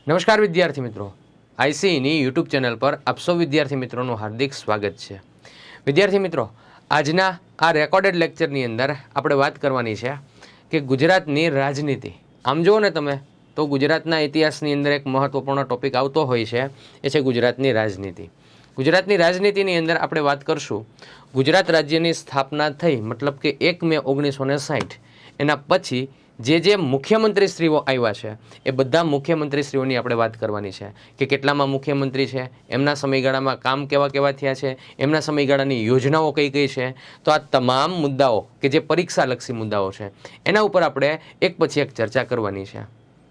નમસ્કાર વિદ્યાર્થી મિત્રો, આઈસીની યુટ્યુબ ચેનલ પર આપ સૌ વિદ્યાર્થી મિત્રોનું હાર્દિક સ્વાગત છે। વિદ્યાર્થી મિત્રો, આજના આ રેકોર્ડેડ લેક્ચરની અંદર આપણે વાત કરવાની છે કે ગુજરાતની રાજનીતિ। આમ જુઓ ને તમે તો ગુજરાતના ઇતિહાસની અંદર એક મહત્વપૂર્ણ ટોપિક આવતો હોય છે, એ છે ગુજરાતની રાજનીતિ। ગુજરાતની રાજનીતિની અંદર આપણે વાત કરશું ગુજરાત રાજ્યની સ્થાપના થઈ, મતલબ કે 1 મે 1960 એના પછી જે મુખ્યમંત્રીશ્રીઓ આવ્યા છે એ બધા મુખ્યમંત્રીશ્રીઓની આપણે વાત કરવાની છે કે કેટલામાં મુખ્યમંત્રી છે, એમના સમયગાળામાં કામ કેવા કેવા થયા છે, એમના સમયગાળાની યોજનાઓ કઈ કઈ છે। તો આ તમામ મુદ્દાઓ કે જે પરીક્ષાલક્ષી મુદ્દાઓ છે એના ઉપર આપણે એક પછી એક ચર્ચા કરવાની છે।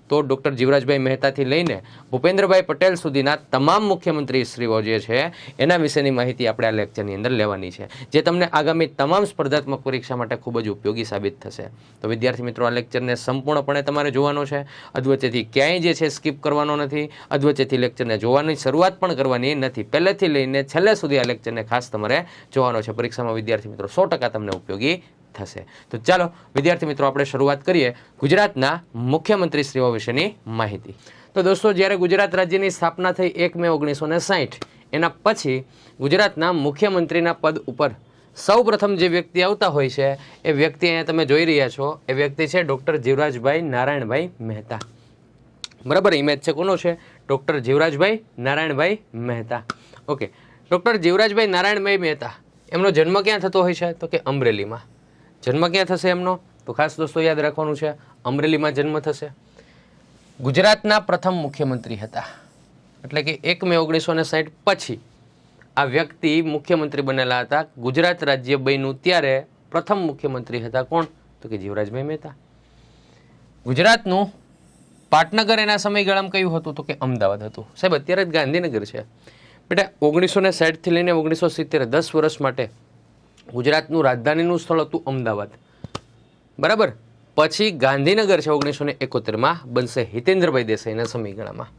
તો ડૉક્ટર જીવરાજભાઈ મહેતાથી લઈને ભૂપેન્દ્રભાઈ પટેલ સુધીના તમામ મુખ્યમંત્રીશ્રીઓ જે છે એના વિશેની માહિતી આપણે આ લેક્ચરની અંદર લેવાની છે, જે તમને આગામી તમામ સ્પર્ધાત્મક પરીક્ષા માટે ખૂબ જ ઉપયોગી સાબિત થશે। તો વિદ્યાર્થી મિત્રો, આ લેક્ચરને સંપૂર્ણપણે તમારે જોવાનો છે, અધવચ્ચેથી ક્યાંય જે છે સ્કીપ કરવાનો નથી, અધવચ્ચેથી લેક્ચરને જોવાની શરૂઆત પણ કરવાની નથી, પહેલેથી લઈને છેલ્લે સુધી આ લેક્ચરને ખાસ તમારે જોવાનો છે। પરીક્ષામાં વિદ્યાર્થી મિત્રો 100% તમને ઉપયોગી થશે। તો ચાલો વિદ્યાર્થી મિત્રો, આપણે શરૂઆત કરીએ ગુજરાતના મુખ્યમંત્રીશ્રીઓ વિશેની માહિતી। તો દોસ્તો, જ્યારે ગુજરાત રાજ્યની સ્થાપના થઈ 1 મે 1960 એના પછી ગુજરાતના મુખ્યમંત્રીના પદ ઉપર સૌ પ્રથમ જે વ્યક્તિ આવતા હોય છે એ વ્યક્તિ અહીંયા તમે જોઈ રહ્યા છો, એ વ્યક્તિ છે ડૉક્ટર જીવરાજભાઈ નારાયણભાઈ મહેતા। બરાબર, ઇમેજ છે કોનો છે? Doctor Jivrajbhai Narayanbhai Mehta. Okay, doctor Jivrajbhai Narayanbhai Mehta, એમનો જન્મ ક્યાં થતો હોય છે? તો કે અમરેલીમાં। જન્મ ક્યાં થશે એમનો? તો ખાસ દોસ્તો યાદ રાખવાનું છે, અમરેલીમાં જન્મ થશે। ગુજરાતના પ્રથમ મુખ્યમંત્રી હતા, એટલે કે 1 મે 1960 પછી આ વ્યક્તિ મુખ્યમંત્રી બનેલા હતા। ગુજરાત રાજ્ય બન્યું ત્યારે પ્રથમ મુખ્યમંત્રી હતા કોણ? તો કે જીવરાજભાઈ મહેતા। ગુજરાતનું પાટનગર એના સમયગાળામાં કયું હતું? તો કે અમદાવાદ હતું। સાહેબ, અત્યારે જ ગાંધીનગર છે બેટા। 1960 થી લઈને 1970 10 વર્ષ માટે ગુજરાતનું રાજધાનીનું સ્થળ હતું અમદાવાદ, બરાબર। પછી ગાંધીનગર છે 1971માં બનશે હિતેન્દ્રભાઈ દેસાઈના સમયગાળામાં।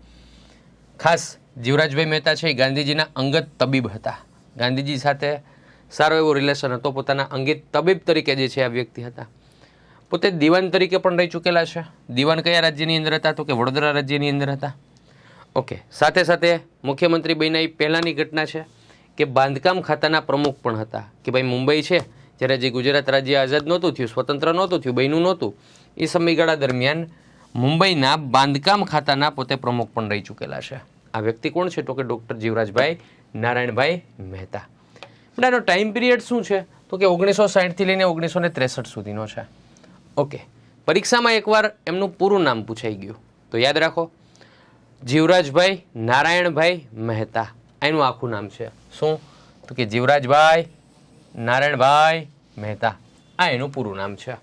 ખાસ જીવરાજભાઈ મહેતા છે એ ગાંધીજીના અંગત તબીબ હતા, ગાંધીજી સાથે સારો એવો રિલેશન હતો, પોતાના અંગત તબીબ તરીકે જે છે આ વ્યક્તિ હતા। પોતે દીવાન તરીકે પણ રહી ચૂકેલા છે। દીવાન કયા રાજ્યની અંદર હતા? તો કે વડોદરા રાજ્યની અંદર હતા। ઓકે, સાથે સાથે મુખ્યમંત્રી બન્યા એ પહેલાંની ઘટના છે કે બાંધકામ ખાતાના પ્રમુખ પણ હતા, કે ભાઈ મુંબઈ છે જ્યારે જે ગુજરાત રાજ્ય આઝાદ નહોતું થયું, સ્વતંત્ર નહોતું થયું, બન્યું નહોતું, એ સમયગાળા દરમિયાન મુંબઈના બાંધકામ ખાતાના પોતે પ્રમુખ પણ રહી ચૂકેલા છે। આ વ્યક્તિ કોણ છે? તો કે ડૉક્ટર જીવરાજભાઈ નારાયણભાઈ મહેતા। એનો ટાઈમ પિરિયડ શું છે? તો કે 1960થી લઈને 1963 સુધીનો છે। ઓકે, પરીક્ષામાં એકવાર એમનું પૂરું નામ પૂછાઈ ગયું, તો યાદ રાખો, જીવરાજભાઈ નારાયણભાઈ મહેતા, એનું આખું નામ છે શું? તો કે જીવરાજભાઈ નારાયણભાઈ મહેતા, આ એનું પૂરું નામ છે।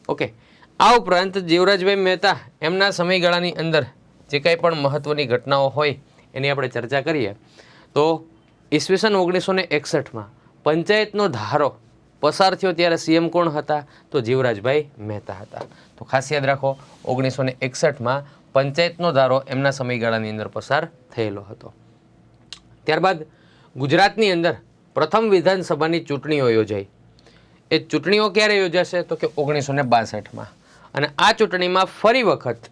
ઓકે, આ ઉપરાંત જીવરાજભાઈ મહેતા એમના સમયગાળાની અંદર જે કંઈ પણ મહત્ત્વની ઘટનાઓ હોય એની આપણે ચર્ચા કરીએ તો ઈસવીસન 1961માં પંચાયતનો ધારો પસાર થયો ત્યારે સીએમ કોણ હતા? તો જીવરાજભાઈ મહેતા હતા। તો ખાસ યાદ રાખો, 1961માં પંચાયતનો ધારો એમના સમયગાળાની અંદર પસાર થયેલો હતો। ત્યારબાદ ગુજરાતની અંદર પ્રથમ વિધાનસભાની ચૂંટણીઓ યોજાઈ। એ ચૂંટણીઓ ક્યારે યોજાશે? તો કે 1962માં, અને આ ચૂંટણીમાં ફરી વખત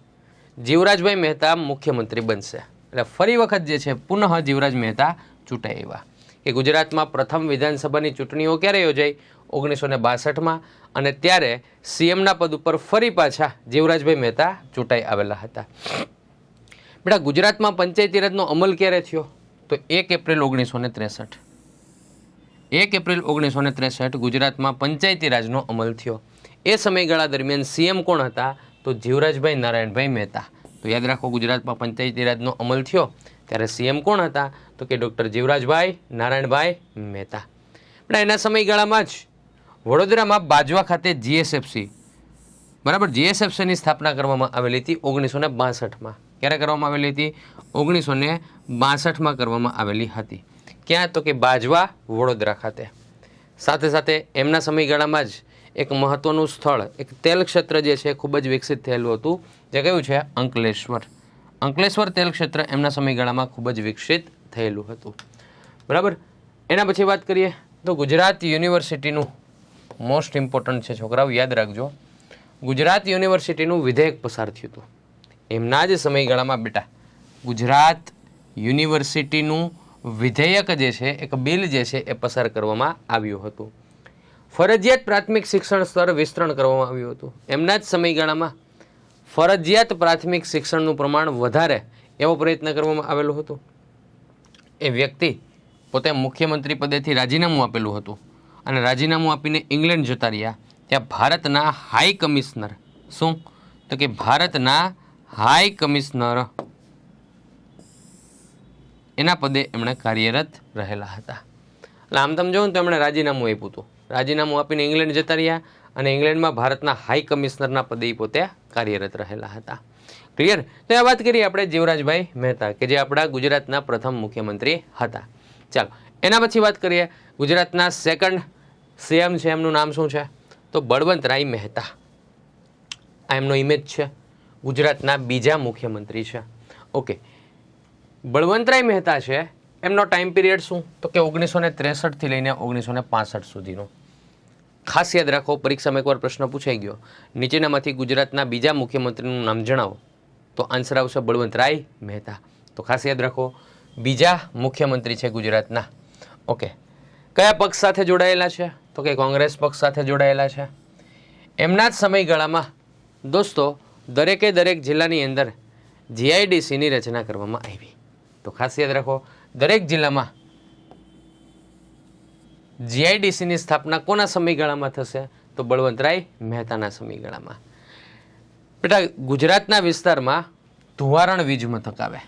જીવરાજભાઈ મહેતા મુખ્યમંત્રી બનશે। એટલે ફરી વખત જે છે પુનઃ જીવરાજ મહેતા ચૂંટાઈ આવ્યા। કે ગુજરાતમાં પ્રથમ વિધાનસભાની ચૂંટણીઓ ક્યારે યોજાઈ? 1962માં, અને ત્યારે સીએમના પદ ઉપર ફરી પાછા જીવરાજભાઈ મહેતા ચૂંટાઈ આવેલા હતા। બેટા, ગુજરાતમાં પંચાયતી રાજનો અમલ ક્યારે થયો? તો 1 એપ્રિલ 1963। 1 એપ્રિલ 1963 ગુજરાતમાં પંચાયતી રાજનો અમલ થયો। એ સમયગાળા દરમિયાન સીએમ કોણ હતા? તો જીવરાજભાઈ નારાયણભાઈ મહેતા। તો યાદ રાખો, ગુજરાતમાં પંચાયતી રાજનો અમલ થયો ત્યારે સીએમ કોણ હતા? તો કે ડૉક્ટર જીવરાજભાઈ નારાયણભાઈ મહેતા। પણ એના સમયગાળામાં જ વડોદરામાં બાજવા ખાતે જીએસએફસી, બરાબર, જીએસએફસીની સ્થાપના કરવામાં આવેલી હતી 1962માં। ક્યારે કરવામાં આવેલી હતી? 1962માં કરવામાં આવેલી હતી। ક્યાં? તો કે બાજવા, વડોદરા ખાતે। સાથે સાથે એમના સમયગાળામાં જ એક મહત્વનું સ્થળ, એક તેલ ક્ષેત્ર જે છે ખૂબ જ વિકસિત થયેલું હતું, જે કયું છે? અંકલેશ્વર। અંકલેશ્વર તેલ ક્ષેત્ર એમના સમયગાળામાં ખૂબ જ વિકસિત થયેલું હતું, બરાબર। એના પછી વાત કરીએ તો ગુજરાત યુનિવર્સિટીનું મોસ્ટ ઇમ્પોર્ટન્ટ છે છોકરાઓ, યાદ રાખજો, ગુજરાત યુનિવર્સિટીનું વિધેયક પસાર થયું હતું એમના જ સમયગાળામાં બેટા। ગુજરાત યુનિવર્સિટીનું વિધેયક જે છે, એક બિલ જે છે એ પસાર કરવામાં આવ્યું હતું. ફરજિયાત પ્રાથમિક શિક્ષણ સ્તર વિસ્તરણ કરવામાં આવ્યું હતું. એમના જ સમયગાળામાં ફરજિયાત પ્રાથમિક શિક્ષણનું પ્રમાણ વધારે એવો પ્રયત્ન કરવામાં આવેલો હતો. એ વ્યક્તિ પોતે મુખ્યમંત્રી પદેથી રાજીનામું આપેલું હતું અને રાજીનામું આપીને ઇંગ્લેન્ડ જતા રહ્યા. ત્યાં ભારતના હાઈ કમિશનર, શું તો કે ભારતના હાઈ કમિશનર એના પદે એમણે કાર્યરત રહેલા હતા. એટલે આમ તમે જોવો ને તો એમણે રાજીનામું આપ્યું હતું. રાજીનામું આપીને ઇંગ્લેન્ડ જતા રહ્યા અને ઇંગ્લેન્ડમાં ભારતના હાઈ કમિશનરના પદે પોતે કાર્યરત રહેલા હતા. ક્લિયર? તો આ વાત કરીએ આપણે જીવરાજભાઈ મહેતા, કે જે આપણા ગુજરાતના પ્રથમ મુખ્યમંત્રી હતા. ચાલો એના પછી વાત કરીએ ગુજરાતના સેકન્ડ સીએમ છે, એમનું નામ શું છે? તો બળવંતરાય મહેતા. આ એમનો ઇમેજ છે. ગુજરાતના બીજા મુખ્યમંત્રી છે. ઓકે, બળવંતરાય મહેતા છે, એમનો ટાઈમ પીરિયડ શું? તો કે 1963 લઈને 1965 સુધીનો. ખાસ યાદ રાખો, પરીક્ષામાં એકવાર પ્રશ્ન પૂછાઈ ગયો, નીચેનામાંથી ગુજરાતના બીજા મુખ્યમંત્રીનું નામ જણાવો, તો આન્સર આવશે બળવંતરાય મહેતા. તો ખાસ યાદ રાખો, બીજા મુખ્યમંત્રી છે ગુજરાતના. ઓકે, કયા પક્ષ સાથે જોડાયેલા છે? તો કે કોંગ્રેસ પક્ષ સાથે જોડાયેલા છે. એમના જ સમયગાળામાં દોસ્તો દરેકે દરેક જિલ્લાની અંદર જીઆઈડીસીની રચના કરવામાં આવી. તો ખાસ યાદ રાખો, દરેક જિલ્લામાં જીઆઈડીસીની સ્થાપના કોના સમયગાળામાં થશે? તો બળવંતરાય મહેતાના સમયગાળામાં. બેટા, ગુજરાતના વિસ્તારમાં ધુવારણ વીજ મથક આવે,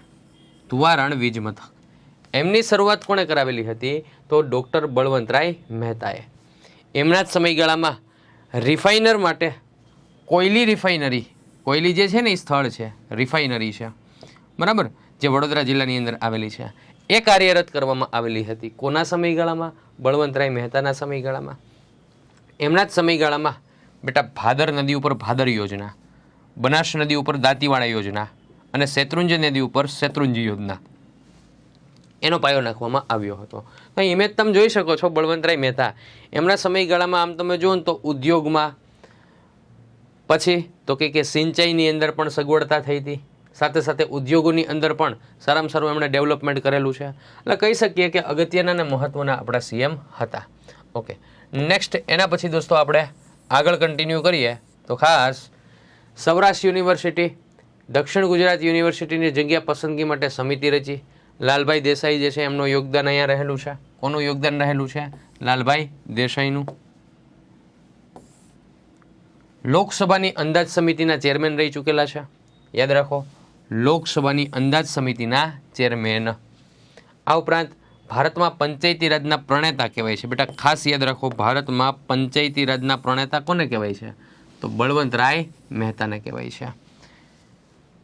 ધુવારણ વીજ મથક, એમની શરૂઆત કોણે કરાવેલી હતી? તો ડૉક્ટર બળવંતરાય મહેતાએ. એમના જ સમયગાળામાં રિફાઇનર માટે કોયલી રિફાઇનરી, કોયલી જે છે ને એ સ્થળ છે, રિફાઇનરી છે, બરાબર, જે વડોદરા જિલ્લાની અંદર આવેલી છે, એ કાર્યરત કરવામાં આવેલી હતી. કોના સમયગાળામાં? બળવંતરાય મહેતાના સમયગાળામાં. એમના જ સમયગાળામાં બેટા ભાદર નદી ઉપર ભાદર યોજના, બનાસ નદી ઉપર દાંતીવાડા યોજના અને શેત્રુંજી નદી ઉપર શેત્રુંજી યોજના, એનો પાયો નાખવામાં આવ્યો હતો. તો ઇમેજ તમે જોઈ શકો છો બળવંતરાય મહેતા. એમના સમયગાળામાં આમ તમે જુઓ ને તો ઉદ્યોગમાં, પછી તો કે સિંચાઈની અંદર પણ સગવડતા થઈ હતી, સાથે સાથે ઉદ્યોગોની અંદર પણ સારામાં સારું એમણે ડેવલપમેન્ટ કરેલું છે. એટલે કહી શકીએ કે અગત્યના અને મહત્ત્વના આપણા સીએમ હતા. ઓકે, નેક્સ્ટ એના પછી દોસ્તો આપણે આગળ કન્ટિન્યુ કરીએ તો ખાસ સૌરાષ્ટ્ર યુનિવર્સિટી, દક્ષિણ ગુજરાત યુનિવર્સિટીની જગ્યા પસંદગી માટે સમિતિ રચી. લાલભાઈ દેસાઈ જે છે એમનું યોગદાન અહીંયા રહેલું છે. કોનું યોગદાન રહેલું છે? લાલભાઈ દેસાઈનું. લોકસભાની અંદાજ સમિતિના ચેરમેન રહી ચૂકેલા છે. યાદ રાખો, લોકસભાની અંદાજ સમિતિના ચેરમેન. આ ઉપરાંત ભારતમાં પંચાયતી રાજના પ્રણેતા કહેવાય છે. બેટા ખાસ યાદ રાખો, ભારતમાં પંચાયતી રાજના પ્રણેતા કોને કહેવાય છે? તો બળવંતરાય મહેતાને કહેવાય છે.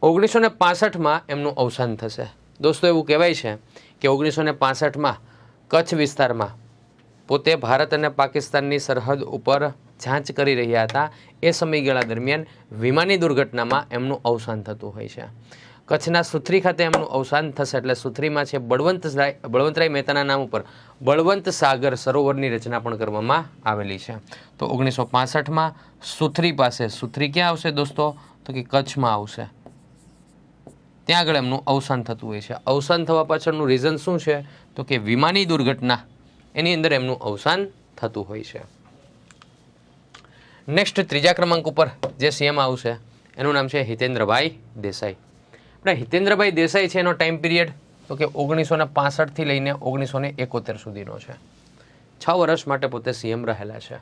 1965માં એમનું અવસાન થશે. દોસ્તો એવું કહેવાય છે કે 1965માં કચ્છ વિસ્તારમાં પોતે ભારત અને પાકિસ્તાનની સરહદ ઉપર જાંચ કરી રહ્યા હતા. એ સમયગાળા દરમિયાન વિમાની દુર્ઘટનામાં એમનું અવસાન થતું હોય છે. કચ્છના સુથરી ખાતે એમનું અવસાન થશે. એટલે સુથરીમાં છે બળવંતરાય મહેતાના નામ ઉપર બળવંત સાગર સરોવરની રચના પણ કરવામાં આવેલી છે. તો 1965માં સુથરી પાસે, સુથરી ક્યાં આવશે દોસ્તો? તો કે કચ્છમાં આવશે. ત્યાં આગળ એમનું અવસાન થતું હોય છે. અવસાન થવા પાછળનું રીઝન શું છે? તો કે વિમાની દુર્ઘટના, એની અંદર એમનું અવસાન થતું હોય છે. નેક્સ્ટ ત્રીજા ક્રમાંક ઉપર જે સીએમ આવશે એનું નામ છે હિતેન્દ્રભાઈ દેસાઈ. આપણે હિતેન્દ્રભાઈ દેસાઈ છે, એનો ટાઈમ પીરિયડ તો કે 1965 લઈને 1971 સુધીનો છે. 6 વર્ષ માટે પોતે સીએમ રહેલા છે.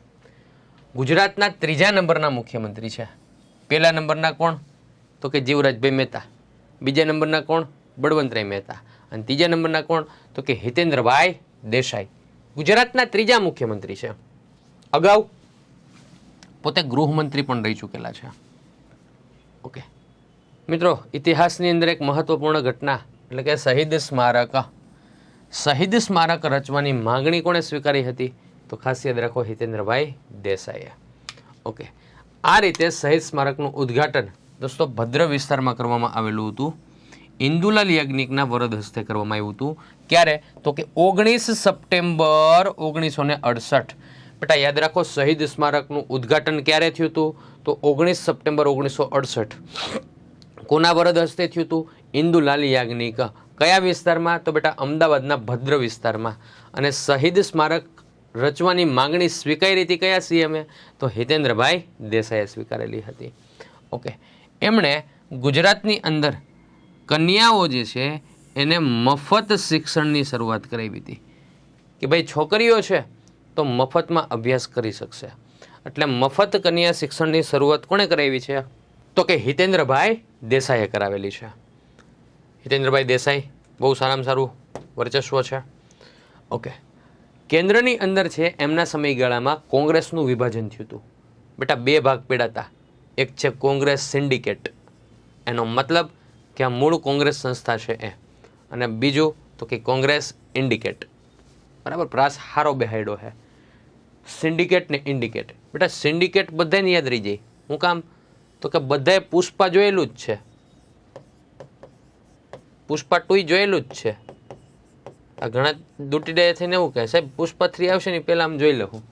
ગુજરાતના ત્રીજા નંબરના મુખ્યમંત્રી છે. પહેલા નંબરના કોણ? તો કે જીવરાજભાઈ મહેતા. બીજા નંબરના કોણ? બળવંતરાય મહેતા. અને ત્રીજા નંબરના કોણ? તો કે હિતેન્દ્રભાઈ દેસાઈ. ગુજરાતના ત્રીજા મુખ્યમંત્રી છે. અગાઉ પોતે ગૃહમંત્રી પણ રહી ચૂકેલા છે. ઓકે મિત્રો, ઇતિહાસની અંદર એક મહત્વપૂર્ણ ઘટના એટલે કે શહીદ સ્મારક. શહીદ સ્મારક રચવાની માંગણી કોણે સ્વીકારી હતી? તો ખાસ યાદ રાખો, હિતેન્દ્રભાઈ દેસાઈએ. ઓકે, આ રીતે શહીદ સ્મારકનું ઉદ્ઘાટન દોસ્તો ભદ્ર વિસ્તારમાં કરવામાં આવેલું હતું. ઇન્દુલાલ યાજ્ઞિકના વરદ હસ્તે કરવામાં આવ્યું હતું. ક્યારે? તો કે 19 સપ્ટેમ્બર 1968. બેટા યાદ રાખો, શહીદ સ્મારકનું ઉદ્ઘાટન ક્યારે થયું હતું? તો 19 સપ્ટેમ્બર 1968. કોના વરદ હસ્તે થયું હતું? ઇન્દુલાલ યાજ્ઞિક. કયા વિસ્તારમાં? તો બેટા અમદાવાદના ભદ્ર વિસ્તારમાં. અને શહીદ સ્મારક રચવાની માંગણી સ્વીકારી હતી કયા સીએમએ? તો હિતેન્દ્રભાઈ દેસાઈએ સ્વીકારેલી હતી. ઓકે, એમણે ગુજરાતની અંદર કન્યાઓ જે છે એને મફત શિક્ષણની શરૂઆત કરાવી હતી કે ભાઈ છોકરીઓ છે તો મફતમાં અભ્યાસ કરી શકશે. એટલે મફત કન્યા શિક્ષણની શરૂઆત કોણે કરાવી છે? તો કે હિતેન્દ્રભાઈ દેસાઈએ કરાવેલી છે. હિતેન્દ્રભાઈ દેસાઈ બહુ સારામાં સારું વર્ચસ્વ છે. ઓકે, કેન્દ્રની અંદર છે એમના સમયગાળામાં કોંગ્રેસનું વિભાજન થયું હતું. બેટા બે ભાગ પડાતા. એક છે કોંગ્રેસ સિન્ડિકેટ, એનો મતલબ કે આ મૂળ કોંગ્રેસ સંસ્થા છે એ, અને બીજું તો કે કોંગ્રેસ ઇન્ડિકેટ. બરાબર, પ્રાસ હારો બેહાડ્યો છે. સિન્ડિકેટ ને ઇન્ડિકેટ. બેટા સિન્ડિકેટ બધાને યાદ રહી જાય. શું કામ? તો કે બધાએ પુષ્પા જોયેલું જ છે. પુષ્પા 2 જોયેલું જ છે. આ ઘણા દૂટી ડે થઈને એવું કહે સાહેબ પુષ્પા 3 આવશે ને પહેલાં આમ જોઈ લઉં.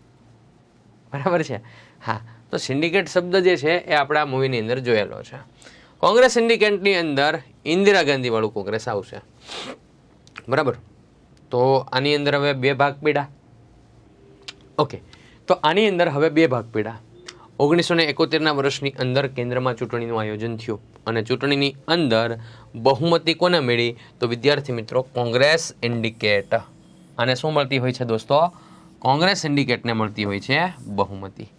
બરાબર છે. હા, તો સિન્ડિકેટ શબ્દ જે છે એ આપણા મૂવીની અંદર જોયેલો છે. કોંગ્રેસ સિન્ડિકેટની અંદર ઇન્દિરા ગાંધીવાળું કોંગ્રેસ આવશે. બરાબર, તો આની અંદર હવે બે ભાગ પડ્યા. ઓકે, તો આની અંદર હવે બે ભાગ પડ્યા. 1971ના વર્ષની અંદર કેન્દ્રમાં ચૂંટણીનું આયોજન થયું અને ચૂંટણીની અંદર બહુમતી કોને મળી? તો વિદ્યાર્થી મિત્રો કોંગ્રેસ ઇન્ડિકેટ. અને શું મળતી હોય છે દોસ્તો? કોંગ્રેસ ઇન્ડિકેટને મળતી હોય છે બહુમતી.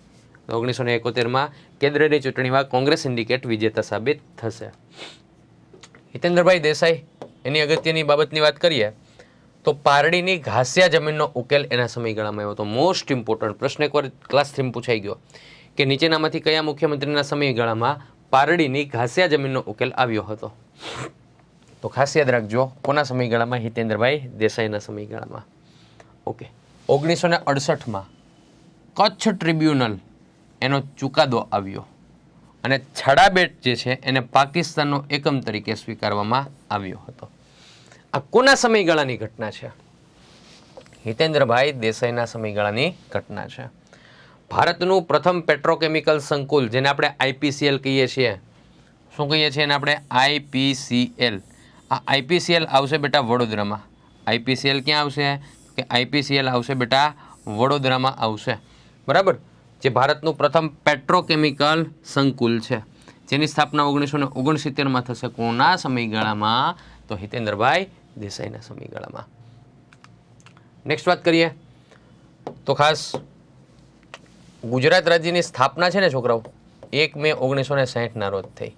તો 1971માં કેન્દ્રની ચૂંટણીમાં કોંગ્રેસ ઇન્ડિકેટ વિજેતા સાબિત થશે. હિતેન્દ્રભાઈ દેસાઈ, એની અગત્યની બાબતની વાત કરીએ તો પારડીની ઘાસિયા જમીનનો ઉકેલ એના સમયગાળામાં આવ્યો હતો. મોસ્ટ ઇમ્પોર્ટન્ટ પ્રશ્ન એકવાર ક્લાસ 3 પૂછાઈ ગયો કે નીચેનામાંથી કયા મુખ્યમંત્રીના સમયગાળામાં પારડીની ઘાસિયા જમીનનો ઉકેલ આવ્યો હતો? તો ખાસ યાદ રાખજો, કોના સમયગાળામાં? હિતેન્દ્રભાઈ દેસાઈના સમયગાળામાં. ઓકે, 1968માં કચ્છ ટ્રિબ્યુનલ એનો ચુકાદો આવ્યો અને છડાબેટ જે છે એને પાકિસ્તાનનો એકમ તરીકે સ્વીકારવામાં આવ્યો હતો. આ કોના સમયગાળાની ઘટના છે? હિતેન્દ્રભાઈ દેસાઈના સમયગાળાની ઘટના છે. ભારતનું પ્રથમ પેટ્રોકેમિકલ સંકુલ, જેને આપણે આઈપીસીએલ કહીએ છીએ. શું કહીએ છીએ એને આપણે? આઈપીસીએલ. આ આઈપીસીએલ આવશે બેટા વડોદરામાં. આઈપીસીએલ ક્યાં આવશે? કે આઈપીસીએલ આવશે બેટા વડોદરામાં આવશે. બરાબર, જે ભારતનું પ્રથમ પેટ્રોકેમિકલ સંકુલ છે, જેની સ્થાપના 1969માં થશે. કોના સમયગાળામાં? તો હિતેન્દ્રભાઈ દેસાઈના સમયગાળામાં. નેક્સ્ટ વાત કરીએ તો ખાસ ગુજરાત રાજ્યની સ્થાપના છે ને છોકરાઓ 1 મે 1960ના રોજ થઈ.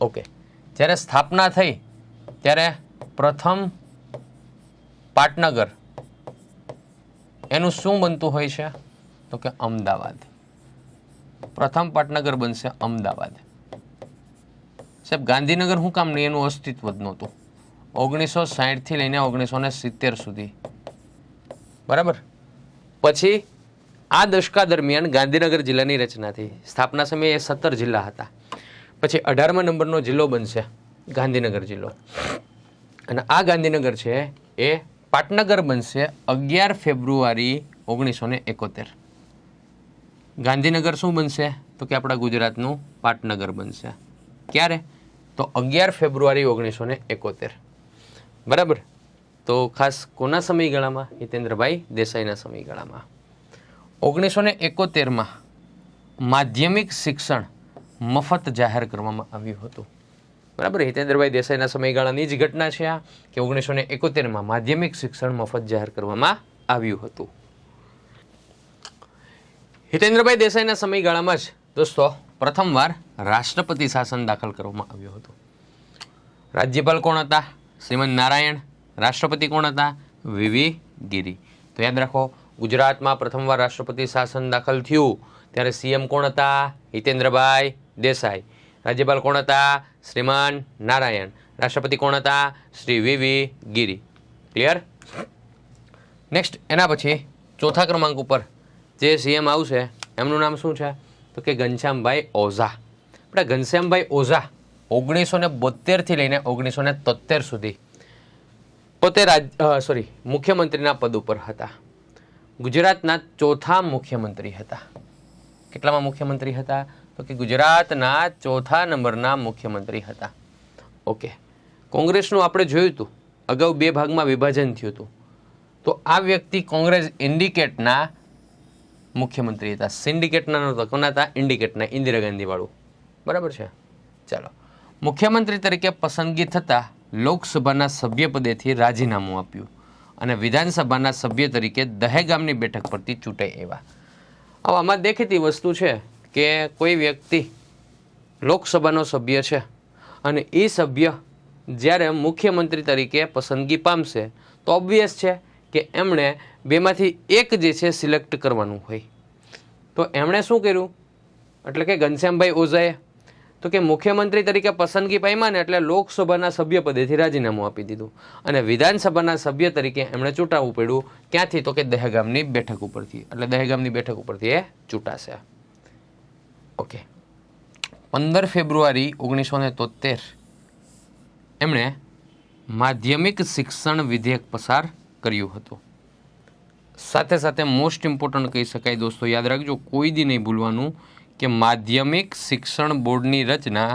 ઓકે, જ્યારે સ્થાપના થઈ ત્યારે પ્રથમ પાટનગર એનું શું બનતું હોય છે? તો કે અમદાવાદ. પ્રથમ પાટનગર બનશે અમદાવાદ. સાહેબ ગાંધીનગર શું કામ નહીં? એનું અસ્તિત્વ જ નહોતું 1960થી લઈને 1970 સુધી. બરાબર, પછી આ દશકા દરમિયાન ગાંધીનગર જિલ્લાની રચના થઈ. સ્થાપના સમયે 17 જિલ્લા હતા. પછી 18મા નંબરનો જિલ્લો બનશે ગાંધીનગર જિલ્લો. અને આ ગાંધીનગર છે એ પાટનગર બનશે 11 ફેબ્રુઆરી 1971. ગાંધીનગર શું બનશે? તો કે આપણા ગુજરાતનું પાટનગર બનશે. ક્યારે? તો 11 ફેબ્રુઆરી 1971. બરાબર, તો ખાસ કોના સમયગાળામાં? હિતેન્દ્રભાઈ દેસાઈના સમયગાળામાં. 1971માં માધ્યમિક શિક્ષણ મફત જાહેર કરવામાં આવ્યું હતું. બરાબર, હિતેન્દ્રભાઈ દેસાઈના સમયગાળાની જ ઘટના છે આ કે 1971માં માધ્યમિક શિક્ષણ મફત જાહેર કરવામાં આવ્યું હતું. હિતેન્દ્રભાઈ દેસાઈના સમયગાળામાં જ દોસ્તો પ્રથમવાર રાષ્ટ્રપતિ શાસન દાખલ કરવામાં આવ્યું હતું. રાજ્યપાલ કોણ હતા? શ્રીમંત નારાયણ. રાષ્ટ્રપતિ કોણ હતા? વીવી ગિરી. તો યાદ રાખો, ગુજરાતમાં પ્રથમવાર રાષ્ટ્રપતિ શાસન દાખલ થયું ત્યારે સીએમ કોણ હતા? હિતેન્દ્રભાઈ દેસાઈ. રાજ્યપાલ કોણ હતા? શ્રીમાન નારાયણ. રાષ્ટ્રપતિ કોણ હતા? શ્રી વીવી ગિરી. ક્લિયર? નેક્સ્ટ, એના પછી ચોથા ક્રમાંક ઉપર જે સીએમ આવશે એમનું નામ શું છે? તો કે ઘનશ્યામભાઈ ઓઝા. આપણે ઘનશ્યામભાઈ ઓઝા 1972થી લઈને 1973 સુધી પોતે મુખ્યમંત્રીના પદ ઉપર હતા. ગુજરાતના ચોથા મુખ્યમંત્રી હતા. કેટલામાં મુખ્યમંત્રી હતા? તો કે ગુજરાતના 4થા નંબરના મુખ્યમંત્રી હતા. ઓકે, કોંગ્રેસનું આપણે જોયું હતું, અગાઉ 2 ભાગમાં વિભાજન થયું હતું. તો આ વ્યક્તિ કોંગ્રેસ ઇન્ડિકેટના મુખ્યમંત્રી હતા. સિન્ડિકેટના નહોતા, કોના હતા? ઇન્ડિકેટના, ઇન્દિરા ગાંધી વાળું. બરાબર છે. ચાલો, મુખ્યમંત્રી તરીકે પસંદગી થતાં લોકસભાના સભ્યપદેથી રાજીનામું આપ્યું અને વિધાનસભાના સભ્ય તરીકે દહેગામની બેઠક પરથી ચૂંટાઈ આવ્યા. હવે આમાં દેખીતી વસ્તુ છે કે કોઈ વ્યક્તિ લોકસભાનો સભ્ય છે અને એ સભ્ય જ્યારે મુખ્યમંત્રી તરીકે પસંદગી પામશે તો ઓબ્વિયસ છે કે એમણે બેમાંથી એક જે છે સિલેક્ટ કરવાનું હોય. તો એમણે શું કર્યું? એટલે કે ઘનશ્યામભાઈ ઓઝાએ તો કે મુખ્યમંત્રી તરીકે પસંદગી પામ્યા ને એટલે લોકસભાના સભ્યપદેથી રાજીનામું આપી દીધું અને વિધાનસભાના સભ્ય તરીકે એમણે ચૂંટાવવું પડ્યું. ક્યાંથી? તો કે દહેગામની બેઠક ઉપરથી. એટલે દહેગામની બેઠક ઉપરથી એ ચૂંટાશે. ઓકે, 15 ફેબ્રુઆરી 1973 એમણે માધ્યમિક શિક્ષણ વિધેયક પસાર કર્યું હતું. સાથે સાથે મોસ્ટ ઇમ્પોર્ટન્ટ કહી શકાય દોસ્તો, યાદ રાખજો, કોઈ દી નહીં ભૂલવાનું કે માધ્યમિક શિક્ષણ બોર્ડની રચના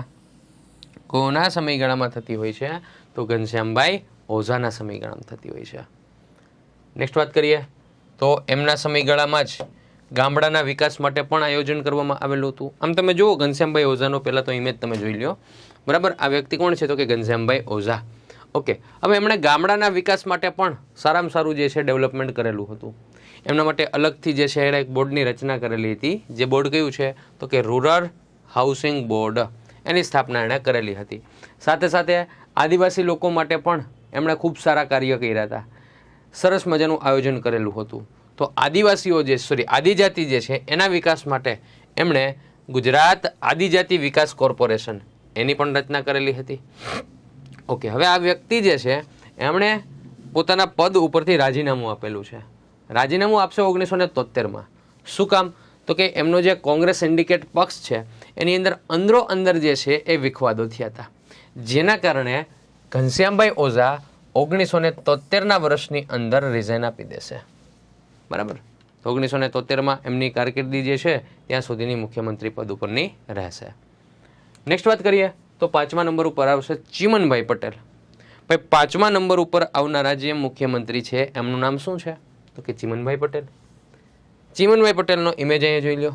કોના સમયગાળામાં થતી હોય છે? તો ઘનશ્યામભાઈ ઓઝાના સમયગાળામાં થતી હોય છે. નેક્સ્ટ વાત કરીએ તો એમના સમયગાળામાં જ ગામડાના વિકાસ માટે પણ આયોજન કરવામાં આવેલું હતું. આમ તમે જુઓ ઘનશ્યામભાઈ ઓઝાનો પહેલાં તો ઇમેજ તમે જોઈ લો. બરાબર, આ વ્યક્તિ કોણ છે? તો કે ઘનશ્યામભાઈ ઓઝા. ઓકે, હવે એમણે ગામડાના વિકાસ માટે પણ સારામાં સારું જે છે ડેવલપમેન્ટ કરેલું હતું. એમના માટે અલગથી જે છે એણે એક બોર્ડની રચના કરેલી હતી. જે બોર્ડ કયું છે? તો કે રૂરલ હાઉસિંગ બોર્ડ. એની સ્થાપના એણે કરેલી હતી. સાથે સાથે આદિવાસી લોકો માટે પણ એમણે ખૂબ સારા કાર્ય કર્યા હતા. સરસ મજાનું આયોજન કરેલું હતું. તો આદિવાસીઓ આદિજાતિ જે છે એના વિકાસ માટે એમણે ગુજરાત આદિજાતિ વિકાસ કોર્પોરેશન એની પણ રચના કરેલી હતી. ઓકે, હવે આ વ્યક્તિ જે છે એમણે પોતાના પદ ઉપરથી રાજીનામું આપેલું છે. રાજીનામું આપશે 1973માં. શું કામ? તો કે એમનો જે કોંગ્રેસ સિન્ડિકેટ પક્ષ છે એની અંદર અંદર જે છે એ વિખવાદો થયા હતા, જેના કારણે ઘનશ્યામભાઈ ઓઝા 1973ના વર્ષની અંદર રિઝાઇન આપી દેશે. બરાબર, તો 1973માં એમની કારકિર્દી જે છે ત્યાં સુધીની મુખ્યમંત્રી પદ ઉપરની રહેશે. નેક્સ્ટ વાત કરીએ તો 5મા નંબર ઉપર આવશે ચીમનભાઈ પટેલ. ભાઈ 5મા નંબર ઉપર આવનારા જે મુખ્યમંત્રી છે એમનું નામ શું છે? તો કે ચીમનભાઈ પટેલ. ચીમનભાઈ પટેલનો ઇમેજ અહીંયા જોઈ લો.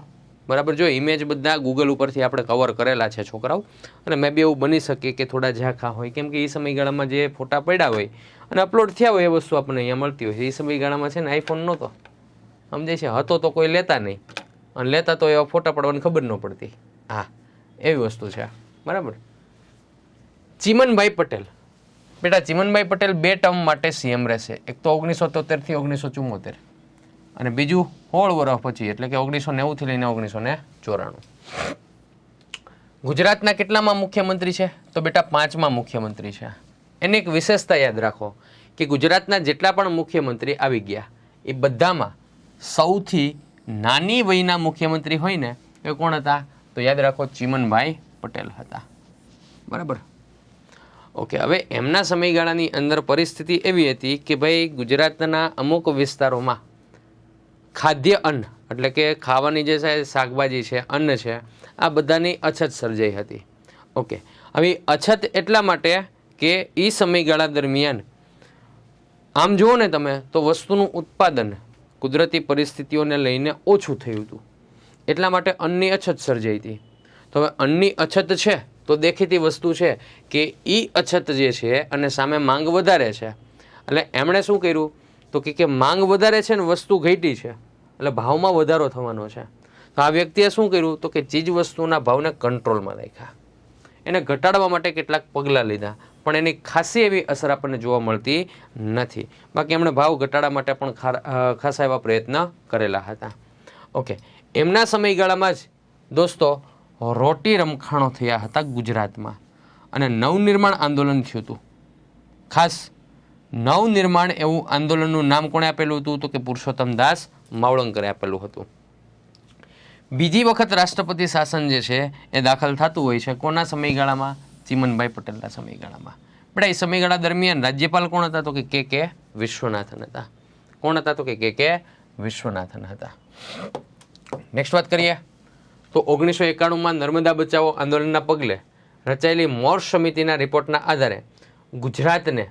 બરાબર, જો ઇમેજ બધા ગૂગલ ઉપરથી આપણે કવર કરેલા છે છોકરાઓ, અને મે બી એવું બની શકે કે થોડા ઝાંખા હોય, કેમ કે એ સમયગાળામાં જે ફોટા પડ્યા હોય અને અપલોડ થયા હોય એ વસ્તુ આપણને અહીંયા મળતી હોય. એ સમયગાળામાં છે ને આઈફોન નહોતો, સમજે છે, હતો તો કોઈ લેતા નહીં, અને લેતા તો એવા ફોટા પડવાની ખબર ન પડતી. હા, એવી વસ્તુ છે. બરાબર, ચીમનભાઈ પટેલ. બેટા ચીમનભાઈ પટેલ 2 ટર્મ માટે સીએમ રહેશે. એક તો 1973 થી 1974 અને બીજું 16 વર્ષ પછી એટલે કે 1990 થી લઈને 1994. ગુજરાતના કેટલામાં મુખ્યમંત્રી છે? તો બેટા 5મા મુખ્યમંત્રી છે. એની એક વિશેષતા યાદ રાખો કે ગુજરાતના જેટલા પણ મુખ્યમંત્રી આવી ગયા એ બધામાં સૌથી નાની વયના મુખ્યમંત્રી હોય ને એ કોણ હતા? તો યાદ રાખો, ચીમનભાઈ પટેલ હતા. બરાબર, ઓકે. હવે એમના સમયગાળાની અંદર પરિસ્થિતિ એવી હતી કે ભાઈ ગુજરાતના અમુક વિસ્તારોમાં ખાદ્ય અન્ન એટલે કે ખાવાની જે છે શાકભાજી છે, અન્ન છે, આ બધાની અછત સર્જાઈ હતી. ઓકે, હવે અછત એટલા માટે કે એ સમયગાળા દરમિયાન આમ જુઓ ને તમે તો વસ્તુનું ઉત્પાદન કુદરતી પરિસ્થિતિઓને લઈને ઓછું થયું હતું, એટલા માટે અન્નની અછત સર્જાઈ હતી. તો હવે અન્નની અછત છે તો દેખીતી વસ્તુ છે કે એ અછત જે છે અને સામે માંગ વધારે છે, એટલે એમણે શું કર્યું તો કે માંગ વધારે છે ને વસ્તુ ઘટી છે એટલે ભાવમાં વધારો થવાનો છે. તો આ વ્યક્તિએ શું કર્યું તો કે ચીજ વસ્તુના ભાવને કંટ્રોલમાં રાખ્યા. એને ઘટાડવા માટે કેટલાક પગલાં લીધા, પણ એની ખાસી એવી અસર આપણને જોવા મળતી નથી. બાકી એમણે ભાવ ઘટાડવા માટે પણ ખાસા એવા પ્રયત્ન કરેલા હતા. ઓકે, એમના સમયગાળામાં જ દોસ્તો રોટી રમખાણો થયા હતા ગુજરાતમાં અને નવનિર્માણ આંદોલન થયું હતું. ખાસ નવનિર્માણ એવું આંદોલનનું નામ કોણે આપેલું હતું તો કે પુરુષોત્તમ દાસ માવળંકરે આપેલું હતું. બીજી વખત રાષ્ટ્રપતિ શાસન જે છે એ દાખલ થતું હોય છે કોના સમયગાળામાં? ચીમનભાઈ પટેલના સમયગાળામાં. પણ એ સમયગાળા દરમિયાન રાજ્યપાલ કોણ હતા તો કે વિશ્વનાથન હતા. કોણ હતા તો કે વિશ્વનાથન હતા. નેક્સ્ટ વાત કરીએ તો 1991માં નર્મદા બચાવો આંદોલનના પગલે રચાયેલી મોર સમિતિના રિપોર્ટના આધારે ગુજરાતને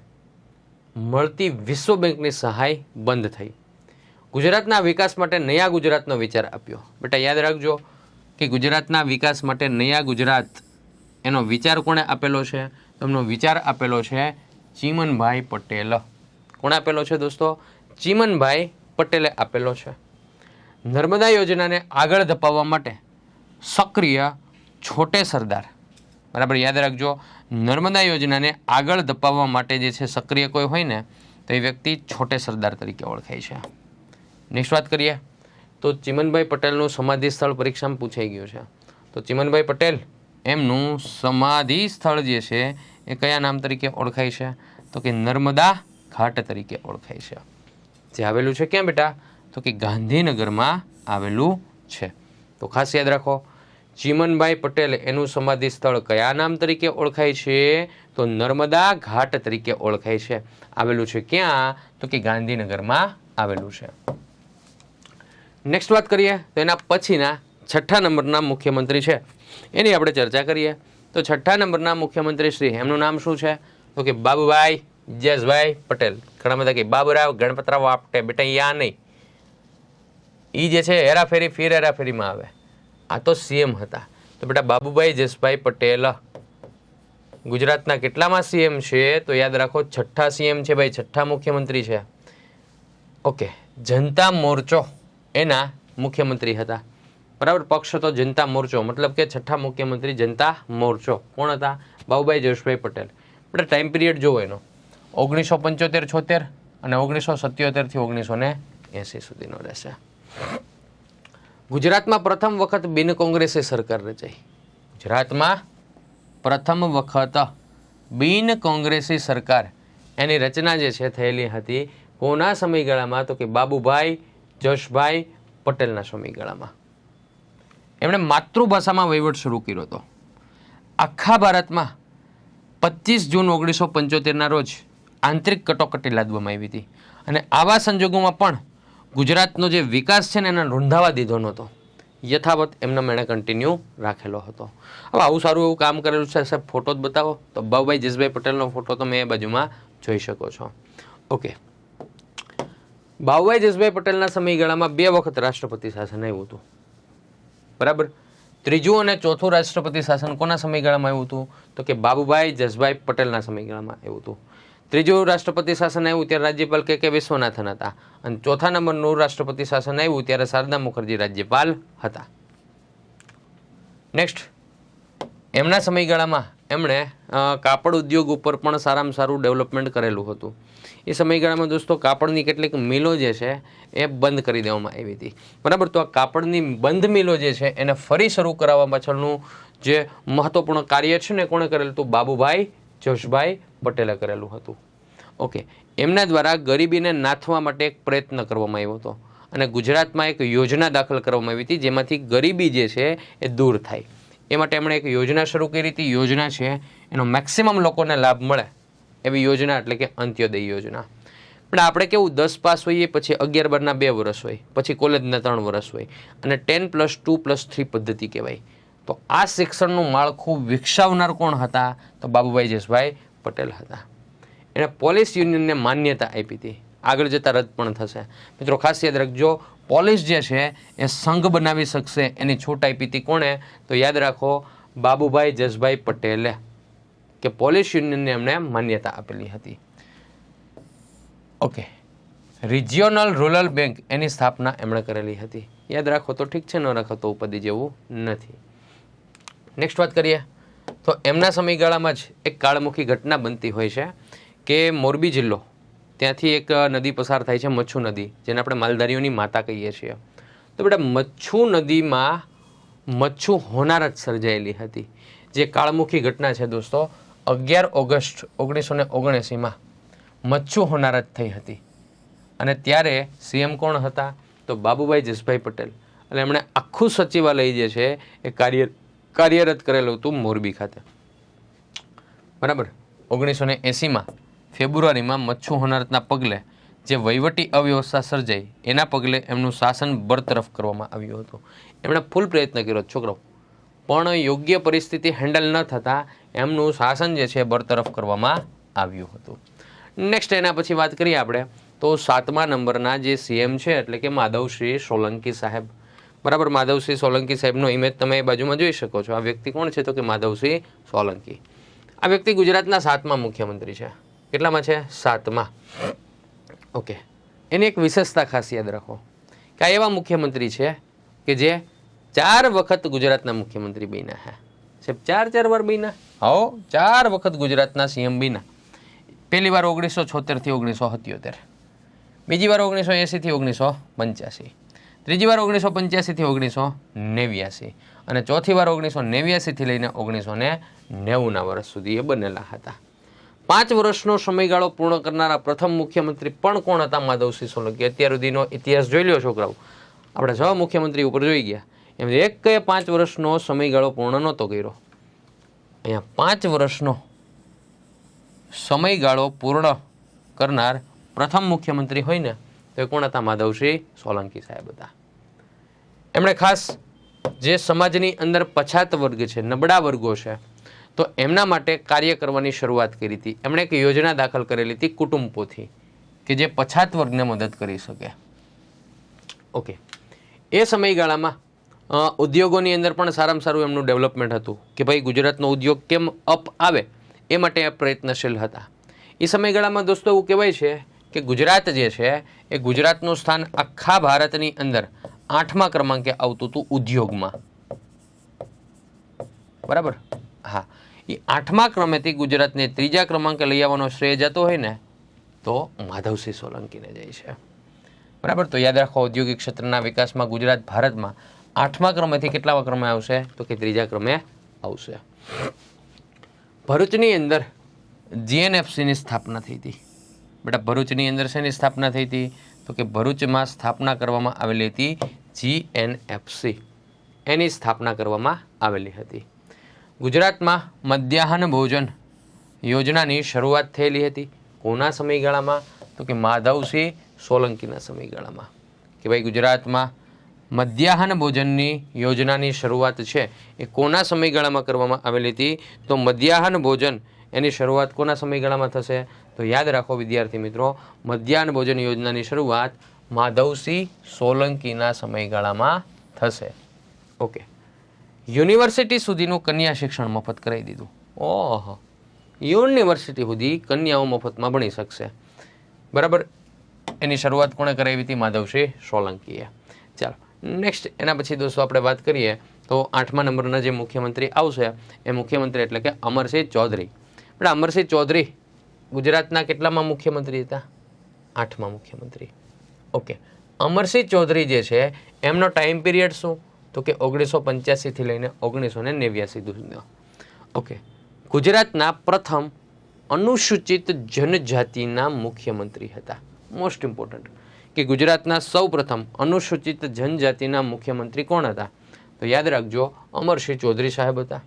મળતી વિશ્વ બેંકની સહાય બંધ થઈ. ગુજરાતના વિકાસ માટે નયા ગુજરાતનો વિચાર આપ્યો. બેટા યાદ રાખજો કે ગુજરાતના વિકાસ માટે નયા ગુજરાત એનો વિચાર કોણે આપેલો છે? તેમનો વિચાર આપેલો છે ચીમનભાઈ પટેલ. કોણે આપેલો છે દોસ્તો? ચીમનભાઈ પટેલે આપેલો છે. નર્મદા યોજનાને આગળ ધપાવવા માટે સક્રિય છોટે સરદાર. બરાબર યાદ રાખજો, નર્મદા યોજનાને આગળ ધપાવવા માટે જે છે સક્રિય કોઈ હોય ને તો એ વ્યક્તિ છોટે સરદાર તરીકે ઓળખાય છે. નેક્સ્ટ વાત કરીએ તો ચીમનભાઈ પટેલનું સમાધિ સ્થળ પરીક્ષામાં પૂછાઈ ગયું છે. તો ચીમનભાઈ પટેલ એમનું સમાધિ સ્થળ જે છે એ કયા નામ તરીકે ઓળખાય છે? તો કે નર્મદા ઘાટ તરીકે ઓળખાય છે. જે આવેલું છે ક્યાં બેટા? તો કે ગાંધીનગરમાં આવેલું છે. તો ખાસ યાદ રાખો, ચીમનભાઈ પટેલ એનું સમાધિ સ્થળ કયા નામ તરીકે ઓળખાય છે? તો નર્મદા ઘાટ તરીકે ઓળખાય છે. આવેલું છે ક્યાં? તો કે ગાંધીનગરમાં આવેલું છે. નેક્સ્ટ વાત કરીએ તો એના પછીના 6ઠ્ઠા નંબરના મુખ્યમંત્રી છે એની આપણે ચર્ચા કરીએ. તો 6ઠ્ઠા નંબરના મુખ્યમંત્રી શ્રી એમનું નામ શું છે? તો કે બાબુભાઈ જસભાઈ પટેલ. ઘણા બધા કે બાબુરાવ ગણપતરાવ આપટે. બેટા યા નહીં, એ જે છે હેરાફેરી ફીર હેરાફેરીમાં આવે. આ તો સીએમ હતા. તો બેટા બાબુભાઈ જસભાઈ પટેલ ગુજરાતના કેટલામાં સીએમ છે? તો યાદ રાખો 6ઠ્ઠા સીએમ છે ભાઈ, 6ઠ્ઠા મુખ્યમંત્રી છે. ઓકે, જનતા મોરચો એના મુખ્યમંત્રી હતા. બરાબર, પક્ષ હતો જનતા મોરચો, મતલબ કે 6ઠ્ઠા મુખ્યમંત્રી જનતા મોરચો કોણ હતા? બાબુભાઈ જસભાઈ પટેલ. બેટા ટાઈમ પીરિયડ જોવો એનો 1975-76 અને 1977થી 1980 સુધીનો રહેશે. ગુજરાતમાં પ્રથમ વખત બિન કોંગ્રેસી સરકાર રચાઈ. ગુજરાતમાં પ્રથમ વખત બિન કોંગ્રેસી સરકાર એની રચના જે છે થયેલી હતી કોના સમયગાળામાં? તો કે બાબુભાઈ જસભાઈ પટેલના સમયગાળામાં. એમણે માતૃભાષામાં વહીવટ શરૂ કર્યો હતો. આખા ભારતમાં 25 જૂન 1975ના રોજ આંતરિક કટોકટી લાદવામાં આવી હતી અને આવા સંજોગોમાં પણ ગુજરાતનો જે વિકાસ છે ને એને રૂંધાવા દીધો નહોતો. યથાવત એમને એણે કન્ટિન્યુ રાખેલો હતો. હવે આવું સારું એવું કામ કરેલું છે સાહેબ, ફોટો જ બતાવો. તો બાબુભાઈ જસભાઈ પટેલનો ફોટો તમે એ બાજુમાં જોઈ શકો છો. ઓકે, બાબુભાઈ જસભાઈ પટેલના સમયગાળામાં 2 વખત રાષ્ટ્રપતિ શાસન આવ્યું હતું. બરાબર, ત્રીજું અને ચોથું રાષ્ટ્રપતિ શાસન કોના સમયગાળામાં આવ્યું હતું? તો કે બાબુભાઈ જસભાઈ પટેલના સમયગાળામાં આવ્યું હતું. ત્રીજું રાષ્ટ્રપતિ શાસન આવ્યું ત્યારે રાજ્યપાલ કે વિશ્વનાથન હતા અને ચોથા નંબરનું રાષ્ટ્રપતિ શાસન આવ્યું ત્યારે શારદા મુખર્જી રાજ્યપાલ હતા. નેક્સ્ટ, એમના સમયગાળામાં એમણે કાપડ ઉદ્યોગ ઉપર પણ સારામાં સારું ડેવલપમેન્ટ કરેલું હતું. એ સમયગાળામાં દોસ્તો કાપડની કેટલીક મિલો જે છે એ બંધ કરી દેવામાં આવી હતી. બરાબર, તો આ કાપડની બંધ મિલો જે છે એને ફરી શરૂ કરાવવા પાછળનું જે મહત્વપૂર્ણ કાર્ય છે ને કોણે કરેલું હતું? બાબુભાઈ જસભાઈ પટેલે કરેલું હતું. ઓકે, એમના દ્વારા ગરીબીને નાથવા માટે એક પ્રયત્ન કરવામાં આવ્યો હતો અને ગુજરાતમાં એક યોજના દાખલ કરવામાં આવી હતી જેમાંથી ગરીબી જે છે એ દૂર થાય. એ માટે એમણે એક યોજના શરૂ કરી હતી. યોજના છે એનો મેક્સિમમ લોકોને લાભ મળે એવી યોજના એટલે કે અંત્યોદય યોજના. પણ આપણે કેવું 10 પાસ હોઈએ પછી 11-12ના 2 વર્ષ હોય, પછી કોલેજના 3 વર્ષ હોય અને 10+2+3 પદ્ધતિ કહેવાય. તો આ શિક્ષણનું માળખું વિકસાવનાર કોણ હતા? તો બાબુભાઈ જસભાઈ પટેલ હતા. એણે પોલીસ યુનિયનને માન્યતા આપી હતી. આગળ જતાં રદ પણ થશે. મિત્રો ખાસ યાદ રાખજો, પોલીસ જે છે એ સંઘ બનાવી શકશે એની છૂટ આપી હતી કોણે? તો યાદ રાખો, બાબુભાઈ જસભાઈ પટેલે, કે પોલીસ યુનિયનને એમણે માન્યતા આપેલી હતી. ઓકે, રિજિયોનલ રૂરલ બેંક એની સ્થાપના એમણે કરેલી હતી. યાદ રાખો તો ઠીક છે, ન રાખો તો ઉપાધિ જેવું નથી. નેક્સ્ટ વાત કરીએ તો એમના સમયગાળામાં જ એક કાળમુખી ઘટના બનતી હોય છે કે મોરબી જિલ્લો, ત્યાંથી એક નદી પસાર થાય છે, મચ્છુ નદી, જેને આપણે માલધારીઓની માતા કહીએ છીએ. તો બેટા મચ્છુ નદીમાં મચ્છુ હોનારત સર્જાયેલી હતી. જે કાળમુખી ઘટના છે દોસ્તો, 11 ઓગસ્ટ 1979માં મચ્છુ હોનારત થઈ હતી અને ત્યારે સીએમ કોણ હતા? તો બાબુભાઈ જસભાઈ પટેલ. અને એમણે આખું સચિવાલય જે છે એ કાર્યરત કરેલું હતું મોરબી ખાતે. બરાબર, 1980માં ફેબ્રુઆરીમાં મચ્છુ હોનારતના પગલે જે વહીવટી અવ્યવસ્થા સર્જાઈ એના પગલે એમનું શાસન બરતરફ કરવામાં આવ્યું હતું. એમણે ફૂલ પ્રયત્ન કર્યો છોકરો, પણ યોગ્ય પરિસ્થિતિ હેન્ડલ ન થતાં એમનું શાસન જે છે બરતરફ કરવામાં આવ્યું હતું. નેક્સ્ટ એના પછી વાત કરીએ આપણે તો 7મા નંબરના જે સીએમ છે એટલે કે માધવશ્રી સોલંકી સાહેબ. બરાબર, માધવશ્રી સોલંકી સાહેબનો ઇમેજ તમે બાજુમાં જોઈ શકો છો. આ વ્યક્તિ કોણ છે તો કે માધવશ્રી સોલંકી. આ વ્યક્તિ ગુજરાતના 7મા મુખ્યમંત્રી છે. કેટલામાં છે? 7મા. ઓકે, એની એક વિશેષતા ખાસ યાદ રાખો કે આ એવા મુખ્યમંત્રી છે કે જે 4 વખત ગુજરાતના મુખ્યમંત્રી બન્યા છે. સાહેબ 4 વાર બન્યા? હા, 4 વખત ગુજરાતના સીએમ બન્યા. પહેલી વાર 1976 થી 1977, બીજી વાર 1980 થી 1985, ત્રીજી વાર 1985 થી 1989 અને ચોથી વાર 1989 થી લઈને 1990ના વર્ષ સુધી એ બનેલા હતા. 5 વર્ષનો સમયગાળો પૂર્ણ કરનારા પ્રથમ મુખ્યમંત્રી પણ કોણ હતા? માધવસિંહ સોલંકી. અત્યાર સુધીનો ઇતિહાસ જોઈ લો છોકરાઓ. આપણે 6 મુખ્યમંત્રી ઉપર જોઈ ગયા, એમ એક 5 વર્ષનો સમયગાળો પૂર્ણ નહોતો કર્યો. અહીંયા 5 વર્ષનો સમયગાળો પૂર્ણ કરનાર પ્રથમ મુખ્યમંત્રી હોય ને તો એ કોણ હતા? માધવસિંહ સોલંકી સાહેબ હતા. એમણે ખાસ જે સમાજની અંદર પછાત વર્ગ છે, નબળા વર્ગો છે, તો એમના માટે કાર્ય કરવાની શરૂઆત કરી હતી. એમણે એક યોજના દાખલ કરેલી હતી કુટુંબ પોથી કે જે પછાત વર્ગને મદદ કરી શકે. ઓકે, એ સમયગાળામાં ઉદ્યોગોની અંદર પણ સારામાં સારું એમનું ડેવલપમેન્ટ હતું કે ભાઈ ગુજરાતનો ઉદ્યોગ કેમ અપ આવે એ માટે એ પ્રયત્નશીલ હતા. એ સમયગાળામાં દોસ્તો એવું કહેવાય છે કે ગુજરાત જે છે એ ગુજરાતનું સ્થાન આખા ભારતની અંદર 8મા ક્રમાંકે આવતું હતું ઉદ્યોગમાં. બરાબર, હા, એ 8મા ક્રમેથી ગુજરાતને 3જા ક્રમાંકે લઈ આવવાનો શ્રેય જતો હોય ને તો માધવસિંહ સોલંકીને જાય છે. બરાબર, તો યાદ રાખો ઔદ્યોગિક ક્ષેત્રના વિકાસમાં ગુજરાત ભારતમાં 8મા ક્રમેથી કેટલામાં ક્રમે આવશે તો કે 3જા ક્રમે આવશે. ભરૂચની અંદર જીએનએફસીની સ્થાપના થઈ હતી. બેટા, ભરૂચની અંદર શેની સ્થાપના થઈ હતી તો કે ભરૂચમાં સ્થાપના કરવામાં આવેલી હતી જીએનએફસી, એની સ્થાપના કરવામાં આવેલી હતી. ગુજરાતમાં મધ્યાહન ભોજન યોજનાની શરૂઆત થયેલી હતી. કોના સમયગાળામાં તો કે માધવસિંહ સોલંકીના સમયગાળામાં. કે ભાઈ ગુજરાતમાં મધ્યાહન ભોજનની યોજનાની શરૂઆત છે એ કોના સમયગાળામાં કરવામાં આવેલી હતી તો મધ્યાહન ભોજન એની શરૂઆત કોના સમયગાળામાં થશે તો યાદ રાખો વિદ્યાર્થી મિત્રો, મધ્યાહન ભોજન યોજનાની શરૂઆત માધવસિંહ સોલંકીના સમયગાળામાં થશે. ઓકે, યુનિવર્સિટી સુધીનું કન્યા શિક્ષણ મફત કરાવી દીધું. ઓહો, યુનિવર્સિટી સુધી કન્યાઓ મફતમાં ભણી શકશે. બરાબર, એની શરૂઆત કોણે કરાવી હતી? માધવસિંહ સોલંકીએ. ચાલો નેક્સ્ટ એના પછી દોસ્તો આપણે વાત કરીએ તો 8મા નંબરના જે મુખ્યમંત્રી આવશે એ મુખ્યમંત્રી એટલે કે અમરસિંહ ચૌધરી. એટલે અમરસિંહ ચૌધરી ગુજરાતના કેટલામાં મુખ્યમંત્રી હતા? 8મા મુખ્યમંત્રી. ઓકે, અમરસિંહ ચૌધરી જે છે એમનો ટાઈમ પીરિયડ શું તો કે 1985 થી લઈને 1989 સુધીનો. ઓકે, ગુજરાતના પ્રથમ અનુસૂચિત જનજાતિના મુખ્યમંત્રી હતા. મોસ્ટ ઇમ્પોર્ટન્ટ કે ગુજરાતના સૌ પ્રથમ અનુસૂચિત જનજાતિના મુખ્યમંત્રી કોણ હતા તો યાદ રાખજો અમરસિંહ ચૌધરી સાહેબ હતા.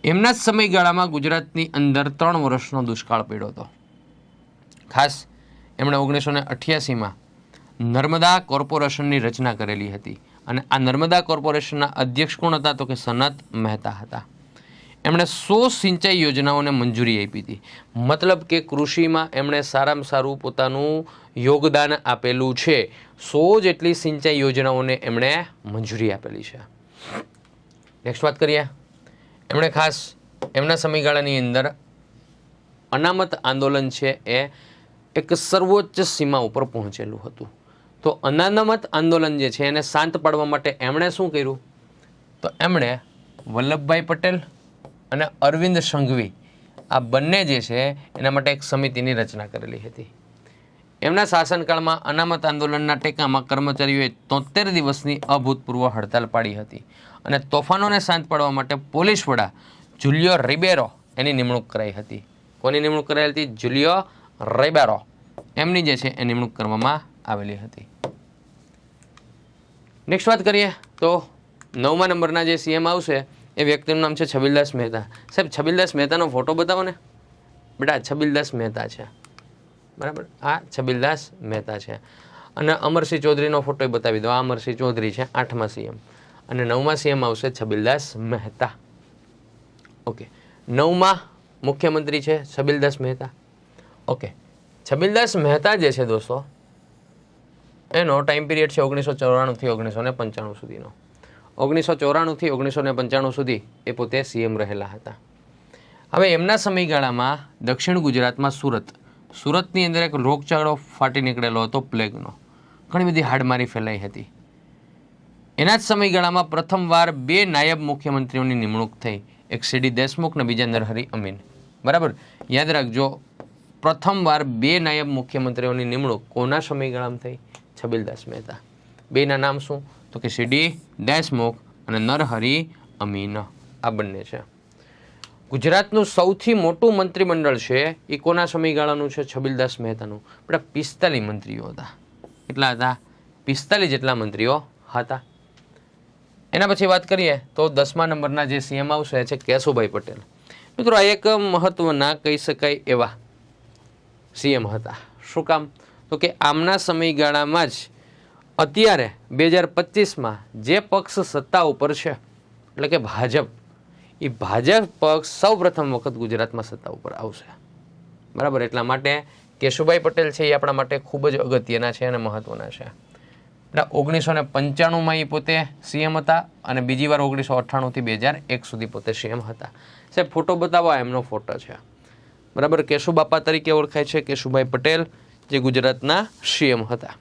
એમના જ સમયગાળામાં ગુજરાતની અંદર 3 વર્ષનો દુષ્કાળ પડ્યો હતો. ખાસ એમણે 1988માં નર્મદા કોર્પોરેશનની રચના કરેલી હતી અને આ નર્મદા કોર્પોરેશનના અધ્યક્ષ કોણ હતા તો કે સનત મહેતા હતા. એમણે 100 સિંચાઈ યોજનાઓને મંજૂરી આપી હતી. મતલબ કે કૃષિમાં એમણે સારામાં સારું પોતાનું યોગદાન આપેલું છે. 100 જેટલી સિંચાઈ યોજનાઓને એમણે મંજૂરી આપેલી છે. નેક્સ્ટ વાત કરીએ, એમણે ખાસ એમના સમયગાળાની અંદર અનામત આંદોલન છે એ એક સર્વોચ્ચ સીમા ઉપર પહોંચેલું હતું. તો અનામત આંદોલન જે છે એને શાંત પાડવા માટે એમણે શું કર્યું તો એમણે વલ્લભભાઈ પટેલ અને અરવિંદ સંઘવી આ બંને જે છે એના માટે એક સમિતિની રચના કરેલી હતી. એમના શાસનકાળમાં અનામત આંદોલનના ટેકામાં કર્મચારીઓએ 73 દિવસની અભૂતપૂર્વ હડતાલ પાડી હતી અને તોફાનોને શાંત પાડવા માટે પોલીસ વડા જુલિયો રિબેરો એની નિમણૂક કરાઈ હતી. કોની નિમણૂક કરાઈ હતી? જુલિયો રિબેરો એમની જે છે એ નિમણૂક કરવામાં આવેલી હતી. નેક્સ્ટ વાત કરીએ તો 9મા નંબરના જે સીએમ આવશે એ વ્યક્તિનું નામ છે છબીલદાસ મહેતા. સાહેબ છબીલદાસ મહેતાનો ફોટો બતાવો ને. બેટા છબીલદાસ મહેતા છે. બરાબર, આ છબીલદાસ મહેતા છે અને અમરસિંહ ચૌધરીનો ફોટો બતાવી દો. આ અમરસિંહ ચૌધરી છે 8મા સીએમ. અને 9મા સીએમ આવશે છબીલદાસ મહેતા. ઓકે, 9મા મુખ્યમંત્રી છે છબીલદાસ મહેતા. ઓકે, છબીલદાસ મહેતા જે છે દોસ્તો, એનો ટાઈમ પીરિયડ છે 1994 થી 1995 સુધીનો. 1994 થી 1995 સુધી એ પોતે સીએમ રહેલા હતા. હવે એમના સમયગાળામાં દક્ષિણ ગુજરાતમાં સુરતની અંદર એક રોગચાળો ફાટી નીકળેલો હતો પ્લેગનો. ઘણી બધી હાડમારી ફેલાઈ હતી. એના જ સમયગાળામાં પ્રથમવાર 2 નાયબ મુખ્યમંત્રીઓની નિમણૂક થઈ, એક સીડી દેશમુખ ને બીજા નરહરી અમીન. બરાબર, યાદ રાખજો, પ્રથમવાર 2 નાયબ મુખ્યમંત્રીઓની નિમણૂક કોના સમયગાળામાં થઈ? છબીલદાસ મહેતા. બેના નામ શું? તો કે સીડી દેશમુખ અને નરહરી અમીન. આ બંને છે. ગુજરાતનું સૌથી મોટું મંત્રીમંડળ છે એ કોના સમયગાળાનું છે? છબીલદાસ મહેતાનું. બધા 45 મંત્રીઓ હતા. કેટલા હતા? 45 જેટલા મંત્રીઓ હતા. એના પછી વાત કરીએ તો 10મા નંબરના જે સીએમ આવશે છે કેશુભાઈ પટેલ. મિત્રો, આ એક મહત્વના કહી શકાય એવા સીએમ હતા. શું કામ? તો કે આમના સમયગાળામાં જ અત્યારે 2025માં જે પક્ષ સત્તા ઉપર છે એટલે કે ભાજપ, એ ભાજપ પક્ષ સૌ પ્રથમ વખત ગુજરાતમાં સત્તા ઉપર આવશે. બરાબર, એટલા માટે કેશુભાઈ પટેલ છે એ આપણા માટે ખૂબ જ અગત્યના છે અને મહત્વના છે. એટલે 1995માં એ પોતે સીએમ હતા અને બીજી વાર 1998 થી 2001 સુધી પોતે સીએમ હતા. સાહેબ ફોટો બતાવો, એમનો ફોટો છે. બરાબર, કેશુબાપા તરીકે ઓળખાય છે કેશુભાઈ પટેલ, જે ગુજરાતના સીએમ હતા.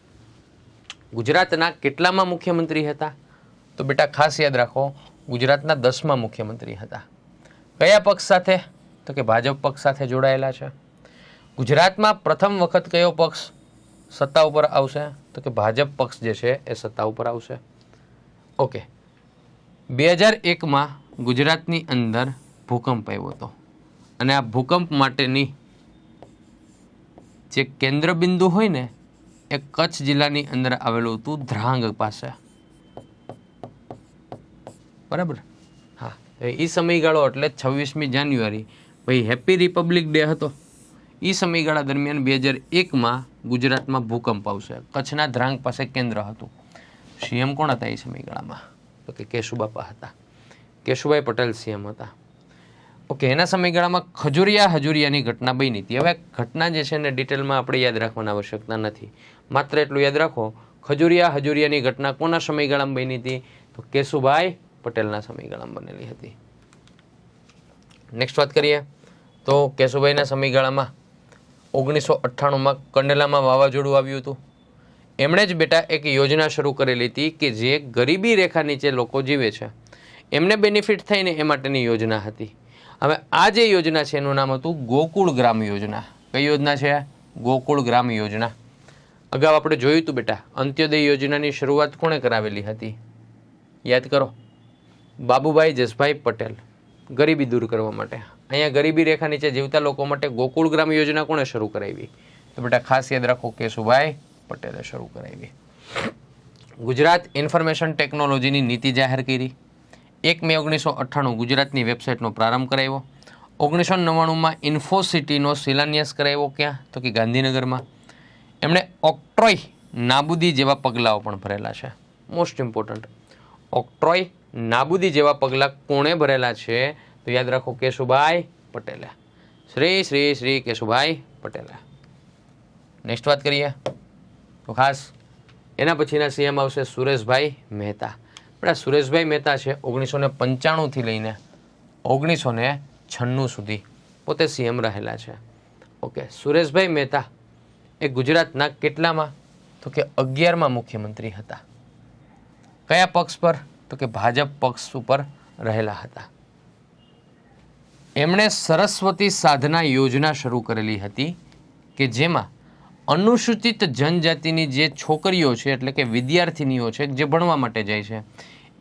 ગુજરાતના કેટલામાં મુખ્યમંત્રી હતા? તો બેટા ખાસ યાદ રાખો, ગુજરાતના 10મા મુખ્યમંત્રી હતા. કયા પક્ષ સાથે? તો કે ભાજપ પક્ષ સાથે જોડાયેલા છે. ગુજરાતમાં પ્રથમ વખત કયો પક્ષ સત્તા ઉપર આવશે? તો કે ભાજપ પક્ષ જે છે એ સત્તા ઉપર આવશે. ઓકે, 2001માં ગુજરાતની અંદર ભૂકંપ આવ્યો હતો અને આ ભૂકંપ માટેની જે કેન્દ્ર બિંદુ હોય ને એ કચ્છ જિલ્લાની અંદર આવેલું હતું, ધ્રાંગ પાસે. બરાબર, હા. એ સમયગાળો એટલે 26મી જાન્યુઆરી, ભાઈ હેપી રિપબ્લિક ડે હતો. એ સમયગાળા દરમિયાન 2001માં ગુજરાતમાં ભૂકંપ આવશે. કચ્છના ધ્રાંગ પાસે કેન્દ્ર હતું. સીએમ કોણ હતા એ સમયગાળામાં? તો કે કેશુબાપા હતા. કેશુભાઈ પટેલ સીએમ હતા. ઓકે, એના સમયગાળામાં હજુરિયાની ઘટના બની હતી. હવે ઘટના જે છે ને ડિટેલમાં આપણે યાદ રાખવાની આવશ્યકતા નથી. માત્ર એટલું યાદ રાખો, હજુરિયાની ઘટના કોના સમયગાળામાં બની હતી? તો કેશુભાઈ પટેલના સમયગાળામાં બનેલી હતી. નેક્સ્ટ વાત કરીએ તો કેશુભાઈના સમયગાળામાં 1998માં કંડલામાં વાવાઝોડું આવ્યું હતું. એમણે જ બેટા એક યોજના શરૂ કરેલી હતી કે જે ગરીબી રેખા નીચે લોકો જીવે છે એમને બેનિફિટ થાય ને એ માટેની યોજના હતી. હવે આ જે યોજના છે એનું નામ હતું ગોકુળ ગ્રામ યોજના. કઈ યોજના છે? ગોકુળ ગ્રામ યોજના. અગાઉ આપણે જોયું હતું બેટા, અંત્યોદય યોજનાની શરૂઆત કોણે કરાવેલી હતી? યાદ કરો, બાબુભાઈ જસભાઈ પટેલ. ગરીબી દૂર કરવા માટે. અહીંયા ગરીબી રેખા નીચે જીવતા લોકો માટે ગોકુળ ગ્રામ યોજના કોણે શરૂ કરાવી? તો બેટા ખાસ યાદ રાખો, કેશુભાઈ પટેલે શરૂ કરાવી. ગુજરાત ઇન્ફોર્મેશન ટેકનોલોજીની નીતિ જાહેર કરી. 1 મે 1998 ગુજરાતની વેબસાઇટનો પ્રારંભ કરાવ્યો. 1999માં ઇન્ફોસિટીનો શિલાન્યાસ કરાવ્યો. ક્યાં? તો કે ગાંધીનગરમાં. એમણે ઓક્ટ્રોય નાબૂદી જેવા પગલાઓ પણ ભરેલા છે. મોસ્ટ ઇમ્પોર્ટન્ટ, ઓક્ટ્રોય નાબૂદી જેવા પગલાં કોણે ભરેલા છે? તો યાદ રાખો, કેશુભાઈ પટેલે. શ્રી કેશુભાઈ પટેલે. નેક્સ્ટ વાત કરીએ તો ખાસ એના પછીના સીએમ આવશે સુરેશભાઈ મહેતા. આપણા સુરેશભાઈ મહેતા છે 1995થી લઈને 1996 સુધી પોતે સીએમ રહેલા છે. ઓકે, સુરેશભાઈ મહેતા એ ગુજરાતના કેટલામાં? તો કે 11મા મુખ્યમંત્રી હતા. કયા પક્ષ પર? તો કે ભાજપ પક્ષ ઉપર રહેલા હતા. એમણે સરસ્વતી સાધના યોજના શરૂ કરેલી હતી કે જેમાં અનુસૂચિત જનજાતિની જે છોકરીઓ છે એટલે કે વિદ્યાર્થીનીઓ છે જે ભણવા માટે જાય છે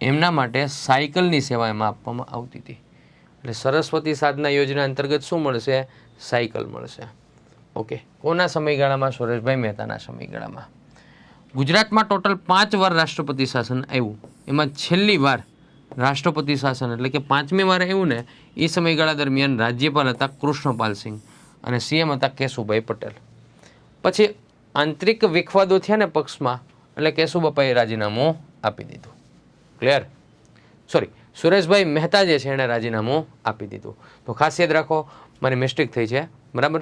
એમના માટે સાયકલની સેવા એમાં આપવામાં આવતી હતી. એટલે સરસ્વતી સાધના યોજના અંતર્ગત શું મળશે? સાયકલ મળશે. ઓકે, કોના સમયગાળામાં? સુરેશભાઈ મહેતાના સમયગાળામાં. ગુજરાતમાં ટોટલ 5 વાર રાષ્ટ્રપતિ શાસન આવ્યું. એમાં છેલ્લી વાર રાષ્ટ્રપતિ શાસન એટલે કે 5મી વાર આવ્યું ને એ સમયગાળા દરમિયાન રાજ્યપાલ હતા કૃષ્ણપાલ સિંહ અને સીએમ હતા કેશુભાઈ પટેલ. પછી આંતરિક વિખવાદો થયા ને પક્ષમાં એટલે કેશુબાપાએ રાજીનામું આપી દીધું. ક્લિયર? સુરેશભાઈ મહેતા જે છે એણે રાજીનામું આપી દીધું. તો ખાસ યાદ રાખો, મારી મિસ્ટેક થઈ છે, બરાબર.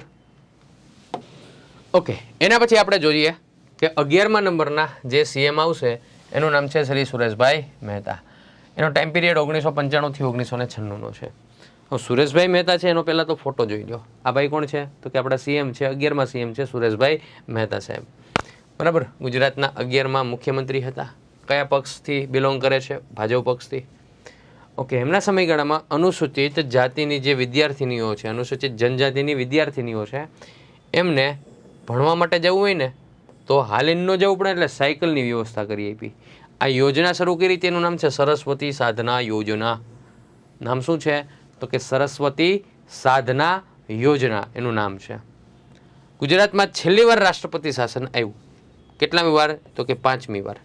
ઓકે, એના પછી આપણે જોઈએ કે 11મા નંબરના જે સીએમ આવશે એનું નામ છે શ્રી સુરેશભાઈ મહેતા. એનો ટાઈમ પીરિયડ 1995 થી 1996નો છે. સુરેશભાઈ મહેતા છે એનો પહેલાં તો ફોટો જોઈ લો. આ ભાઈ કોણ છે? તો કે આપણા સીએમ છે, 11મા સીએમ છે સુરેશભાઈ મહેતા સાહેબ, બરાબર. ગુજરાતના 11મા મુખ્યમંત્રી હતા. કયા પક્ષથી બિલોંગ કરે છે? ભાજપ પક્ષથી. ઓકે, એમના સમયગાળામાં અનુસૂચિત જાતિની જે વિદ્યાર્થીનીઓ છે, અનુસૂચિત જનજાતિની વિદ્યાર્થીનીઓ છે, એમને ભણવા માટે જવું હોય ને તો હાલીને ન જવું પડે, એટલે સાયકલની વ્યવસ્થા કરી આપી. આ યોજના શરૂ કરી તેનું નામ છે સરસ્વતી સાધના યોજના. નામ શું છે? તો કે સરસ્વતી સાધના યોજના એનું નામ છે. ગુજરાતમાં છેલ્લી વાર રાષ્ટ્રપતિ શાસન આવ્યું. કેટલામી વાર? તો કે 5મી વાર.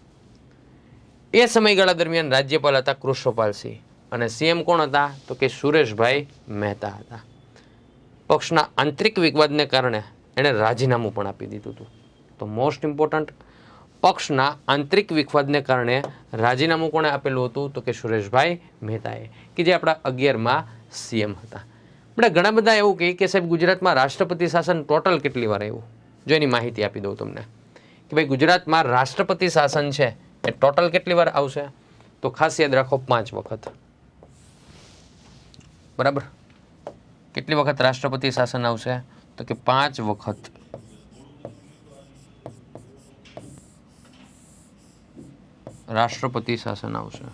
એ સમયગાળા દરમિયાન રાજ્યપાલ હતા કૃષ્ણપાલસિંહ અને સીએમ કોણ હતા? તો કે સુરેશભાઈ મહેતા હતા. પક્ષના આંતરિક વિવાદને કારણે એણે રાજીનામું પણ આપી દીધું હતું. તો મોસ્ટ ઇમ્પોર્ટન્ટ, પક્ષના આંતરિક વિવાદને કારણે રાજીનામું કોણે આપેલું હતું? તો કે સુરેશભાઈ મહેતાએ, કે જે આપણા 11મા સીએમ હતા. આપણે ઘણા બધા એવું કહે કે સાહેબ ગુજરાતમાં રાષ્ટ્રપતિ શાસન ટોટલ કેટલી વાર આવ્યું? જો એની માહિતી આપી દઉં તમને કે ભાઈ ગુજરાતમાં રાષ્ટ્રપતિ શાસન છે એ ટોટલ કેટલી વાર આવશે? તો ખાસ યાદ રાખો, 5 વખત, બરાબર. કેટલી વખત રાષ્ટ્રપતિ શાસન આવશે? તો કે 5 વખત રાષ્ટ્રપતિ શાસન આવશે.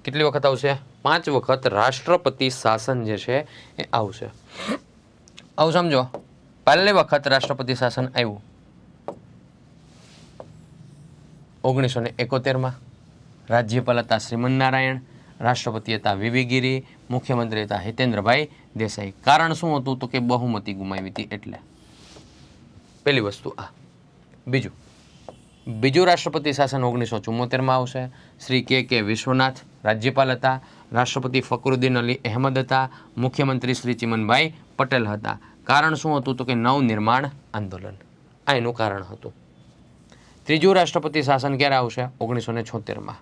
કેટલી વખત આવશે? 5 વખત રાષ્ટ્રપતિ શાસન જે છે એ આવશે. આવું સમજો, પહેલી વખત રાષ્ટ્રપતિ શાસન આવ્યું 1971માં. રાજ્યપાલ હતા શ્રીમન નારાયણ, રાષ્ટ્રપતિ હતા વીવી ગિરી, મુખ્યમંત્રી હતા હિતેન્દ્રભાઈ દેસાઈ. કારણ શું હતું? તો કે બહુમતી ગુમાવી હતી એટલે. પહેલી વસ્તુ આ. બીજું રાષ્ટ્રપતિ શાસન 1974માં આવશે. શ્રી કે વિશ્વનાથ રાજ્યપાલ હતા, રાષ્ટ્રપતિ ફકરુદ્દીન અલી અહેમદ હતા, મુખ્યમંત્રી શ્રી ચિમનભાઈ પટેલ હતા. કારણ શું હતું? તો કે નવનિર્માણ આંદોલન. આ એનું કારણ હતું. ત્રીજું રાષ્ટ્રપતિ શાસન ક્યારે આવશે? 1976માં.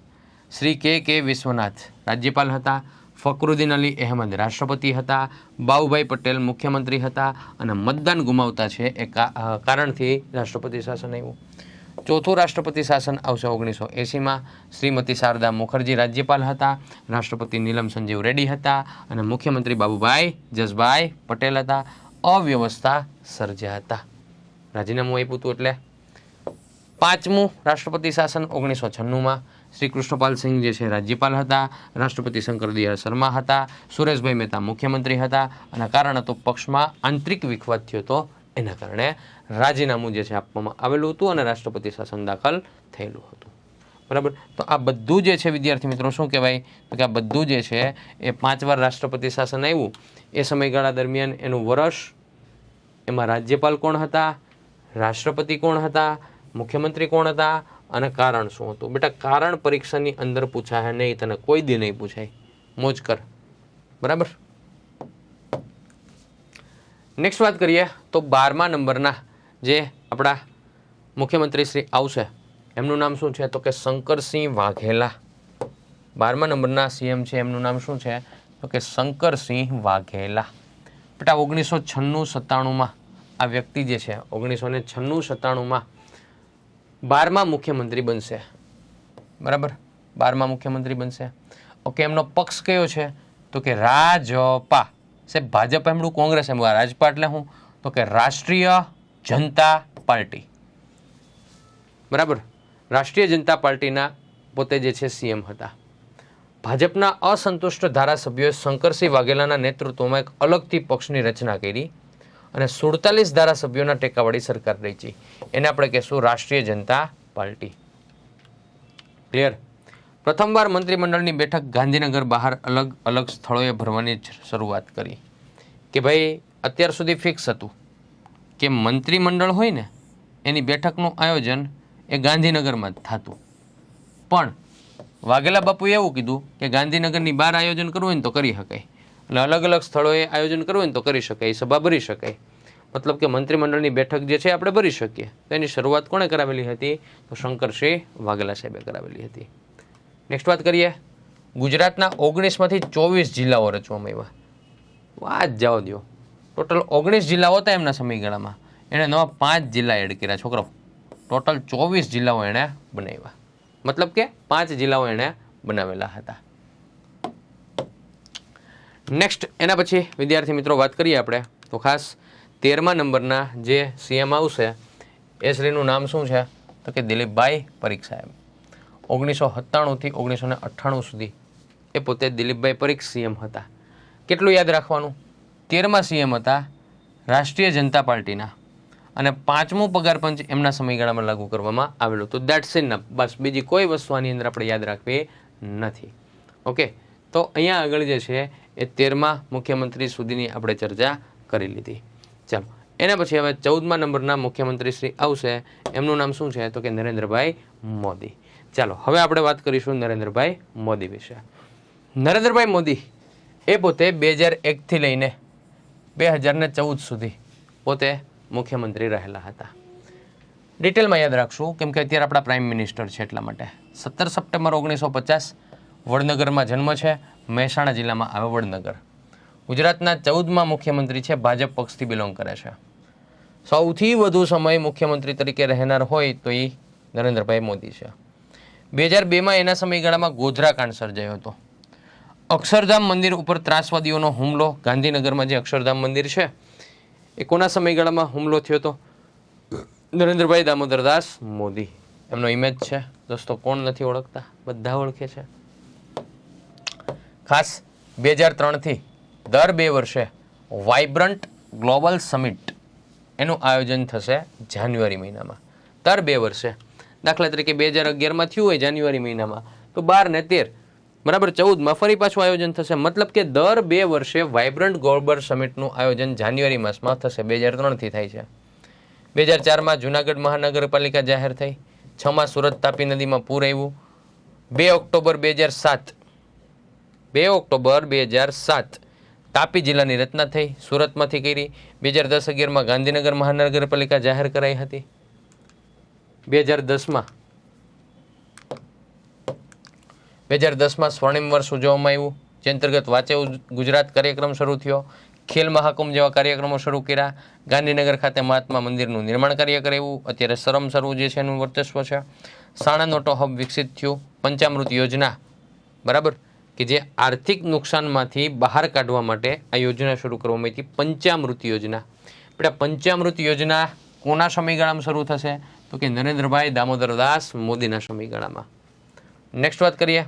શ્રી કે વિશ્વનાથ રાજ્યપાલ હતા, ફકરુદ્દીન અલી અહેમદ રાષ્ટ્રપતિ હતા, બાઉભાઈ પટેલ મુખ્યમંત્રી હતા અને મતદાન ગુમાવતા છે એ કારણથી રાષ્ટ્રપતિ શાસન આવ્યું. ચોથું રાષ્ટ્રપતિ શાસન આવશે 1980માં. શ્રીમતી શારદા મુખર્જી રાજ્યપાલ હતા, રાષ્ટ્રપતિ નીલમ સંજીવ રેડ્ડી હતા અને મુખ્યમંત્રી બાબુભાઈ જસભાઈ પટેલ હતા. અવ્યવસ્થા સર્જ્યા હતા, રાજીનામું આપ્યું હતું એટલે. 5મું રાષ્ટ્રપતિ શાસન 1996માં. શ્રી કૃષ્ણપાલસિંહ જે છે રાજ્યપાલ હતા, રાષ્ટ્રપતિ શંકરદયાળ શર્મા હતા, સુરેશભાઈ મહેતા મુખ્યમંત્રી હતા અને કારણ હતું પક્ષમાં આંતરિક વિખવાદ થયો હતો, એના કારણે રાજીનામું જે છે આપવામાં આવેલું હતું અને રાષ્ટ્રપતિ શાસન દાખલ થયેલું હતું, બરાબર. તો આ બધું જે છે વિદ્યાર્થી મિત્રો શું કહેવાય? તો કે આ બધું જે છે એ 5 વાર રાષ્ટ્રપતિ શાસન આવ્યું એ સમયગાળા દરમિયાન એનું વર્ષ, એમાં રાજ્યપાલ કોણ હતા, રાષ્ટ્રપતિ કોણ હતા, મુખ્યમંત્રી કોણ હતા અને કારણ શું હતું. બેટા કારણ પરીક્ષાની અંદર પૂછાય નહીં, તને કોઈ દી નહીં પૂછાય, મોજ કર, બરાબર. નેક્સ્ટ વાત કરીએ તો 12મા નંબરના જે આપણા મુખ્યમંત્રી શ્રી આવશે એમનું નામ શું છે? તો કે શંકરસિંહ વાઘેલા. 12મા નંબરના સીએમ છે, એમનું નામ શું છે? તો કે શંકરસિંહ વાઘેલા. બેટા 1996-97માં આ વ્યક્તિ જે છે 1996-97માં 12મા મુખ્યમંત્રી બનશે, બરાબર. 12મા મુખ્યમંત્રી બનશે. ઓકે, એમનો પક્ષ કયો છે? તો કે રાજપા. સાહેબ ભાજપ એમનું કોંગ્રેસ એમ, રાજપા એટલે શું? તો કે રાષ્ટ્રીય જનતા પાર્ટી, બરાબર. રાષ્ટ્રીય જનતા પાર્ટીના પોતે જે છે સીએમ હતા. ભાજપના અસંતુષ્ટ ધારાસભ્યોએ શંકરસિંહ વાઘેલાના નેતૃત્વમાં એક અલગથી પક્ષની રચના કરી અને 47 ધારાસભ્યોના ટેકાવાળી સરકાર રચી. એને આપણે કહેશું રાષ્ટ્રીય જનતા પાર્ટી. ક્લિયર? પ્રથમવાર મંત્રીમંડળની બેઠક ગાંધીનગર બહાર અલગ અલગ સ્થળોએ ભરવાની શરૂઆત કરી. કે ભાઈ અત્યાર સુધી ફિક્સ હતું કે મંત્રીમંડળ હોય ને એની બેઠકનું આયોજન એ ગાંધીનગરમાં જ થતું, પણ વાઘેલા બાપુએ એવું કીધું કે ગાંધીનગરની બહાર આયોજન કરવું હોય ને તો કરી શકાય, એટલે અલગ અલગ સ્થળોએ આયોજન કરવું હોય ને તો કરી શકાય, સભા ભરી શકાય. મતલબ કે મંત્રીમંડળની બેઠક જે છે આપણે ભરી શકીએ. તો એની શરૂઆત કોણે કરાવેલી હતી? તો શંકરસિંહ વાઘેલા સાહેબે કરાવેલી હતી. નેક્સ્ટ વાત કરીએ, ગુજરાતના 19માંથી 24 જિલ્લાઓ રચવામાં આવ્યા. વાત જાઓ દો, ટોટલ 19 જિલ્લાઓ હતા એમના સમયગાળામાં, એણે નવા 5 જિલ્લા એડ કર્યા. છોકરો, ટોટલ 24 જિલ્લાઓ એણે બનાવ્યા, મતલબ કે 5 જિલ્લાઓ એણે બનાવેલા હતા. નેક્સ્ટ એના પછી વિદ્યાર્થી મિત્રો વાત કરીએ આપણે તો ખાસ 13મા નંબરના જે સીએમ આવશે એ શ્રીનું નામ શું છે? તો કે દિલીપભાઈ પરીખ સાહેબ. 1997થી 1998 સુધી એ પોતે દિલીપભાઈ પરીખ સીએમ હતા. કેટલું યાદ રાખવાનું? 13મા સીએમ હતા રાષ્ટ્રીય જનતા પાર્ટીના, અને 5મું પગાર પંચ એમના સમયગાળામાં લાગુ કરવામાં આવેલું. તો દેટ્સ ઇનફ, બસ બીજી કોઈ વસ્તુ આની અંદર આપણે યાદ રાખવી નથી. ઓકે, તો અહીંયા આગળ જે છે એ 13મા મુખ્યમંત્રી સુધીની આપણે ચર્ચા કરી લીધી. ચાલો, એના પછી હવે 14મા નંબરના મુખ્યમંત્રી શ્રી આવશે, એમનું નામ શું છે? તો કે નરેન્દ્રભાઈ મોદી. ચાલો, હવે આપણે વાત કરીશું નરેન્દ્રભાઈ મોદી વિશે. નરેન્દ્રભાઈ મોદી એ પોતે 2001થી લઈને 2014 સુધી પોતે મુખ્યમંત્રી રહેલા હતા. ડિટેલમાં યાદ રાખશું કેમ કે અત્યારે આપણા પ્રાઇમ મિનિસ્ટર છે એટલા માટે. 17 સપ્ટેમ્બર 1950 વડનગરમાં જન્મ છે, મહેસાણા જિલ્લામાં આવે વડનગર. ગુજરાતના 14મા મુખ્યમંત્રી છે, ભાજપ પક્ષથી બિલોંગ કરે છે. સૌથી વધુ સમય મુખ્યમંત્રી તરીકે રહેનાર હોય તો એ નરેન્દ્રભાઈ મોદી છે. 2002માં એના સમયગાળામાં ગોધરા કાંડ સર્જાયો હતો. અક્ષરધામ મંદિર ઉપર ત્રાસવાદીઓનો હુમલો, ગાંધીનગરમાં જે અક્ષરધામ મંદિર છે એ કોના સમયગાળામાં હુમલો થયો હતો? નરેન્દ્રભાઈ દામોદરદાસ મોદી. એમનો ઇમેજ છે દોસ્તો, કોણ નથી ઓળખતા? બધા ઓળખે છે. ખાસ 2003થી દર 2 વર્ષે વાઇબ્રન્ટ ગ્લોબલ સમિટ એનું આયોજન થશે જાન્યુઆરી મહિનામાં. દર 2 વર્ષે, દાખલા તરીકે 2011માં થયું હોય જાન્યુઆરી મહિનામાં, તો 12 ને 13 બરાબર 14માં ફરી પાછું આયોજન થશે. મતલબ કે દર 2 વર્ષે વાઇબ્રન્ટ ગ્લોબલ સમિટનું આયોજન જાન્યુઆરી માસમાં થશે. 2003થી થાય છે. 2004માં જૂનાગઢ મહાનગરપાલિકા જાહેર થઈ. 6માં સુરત તાપી નદીમાં પૂર આવ્યું. 2 ઓક્ટોબર 2007 તાપી જિલ્લાની રચના થઈ, સુરતમાંથી કરી. 2010-11માં ગાંધીનગર મહાનગરપાલિકા જાહેર કરાઈ હતી. 2010માં સ્વર્ણિમ વર્ષ ઉજવવામાં આવ્યું, જે અંતર્ગત વાંચે ગુજરાત કાર્યક્રમ શરૂ થયો. ખેલ મહાકુંભ જેવા કાર્યક્રમો શરૂ કર્યા. ગાંધીનગર ખાતે મહાત્મા મંદિરનું નિર્માણ કાર્ય કરાવ્યું. અત્યારે સરમ સરવું જે છે એનું વર્ચસ્વ છે. સાણંદ ઓટો હબ વિકસિત થયું. પંચામૃત યોજના, બરાબર, કે જે આર્થિક નુકસાનમાંથી બહાર કાઢવા માટે આ યોજના શરૂ કરવામાં આવી હતી, પંચામૃત યોજના. બેટા, પંચામૃત યોજના કોના સમયગાળામાં શરૂ થશે? તો કે નરેન્દ્રભાઈ દામોદરદાસ મોદીના સમયગાળામાં. નેક્સ્ટ વાત કરીએ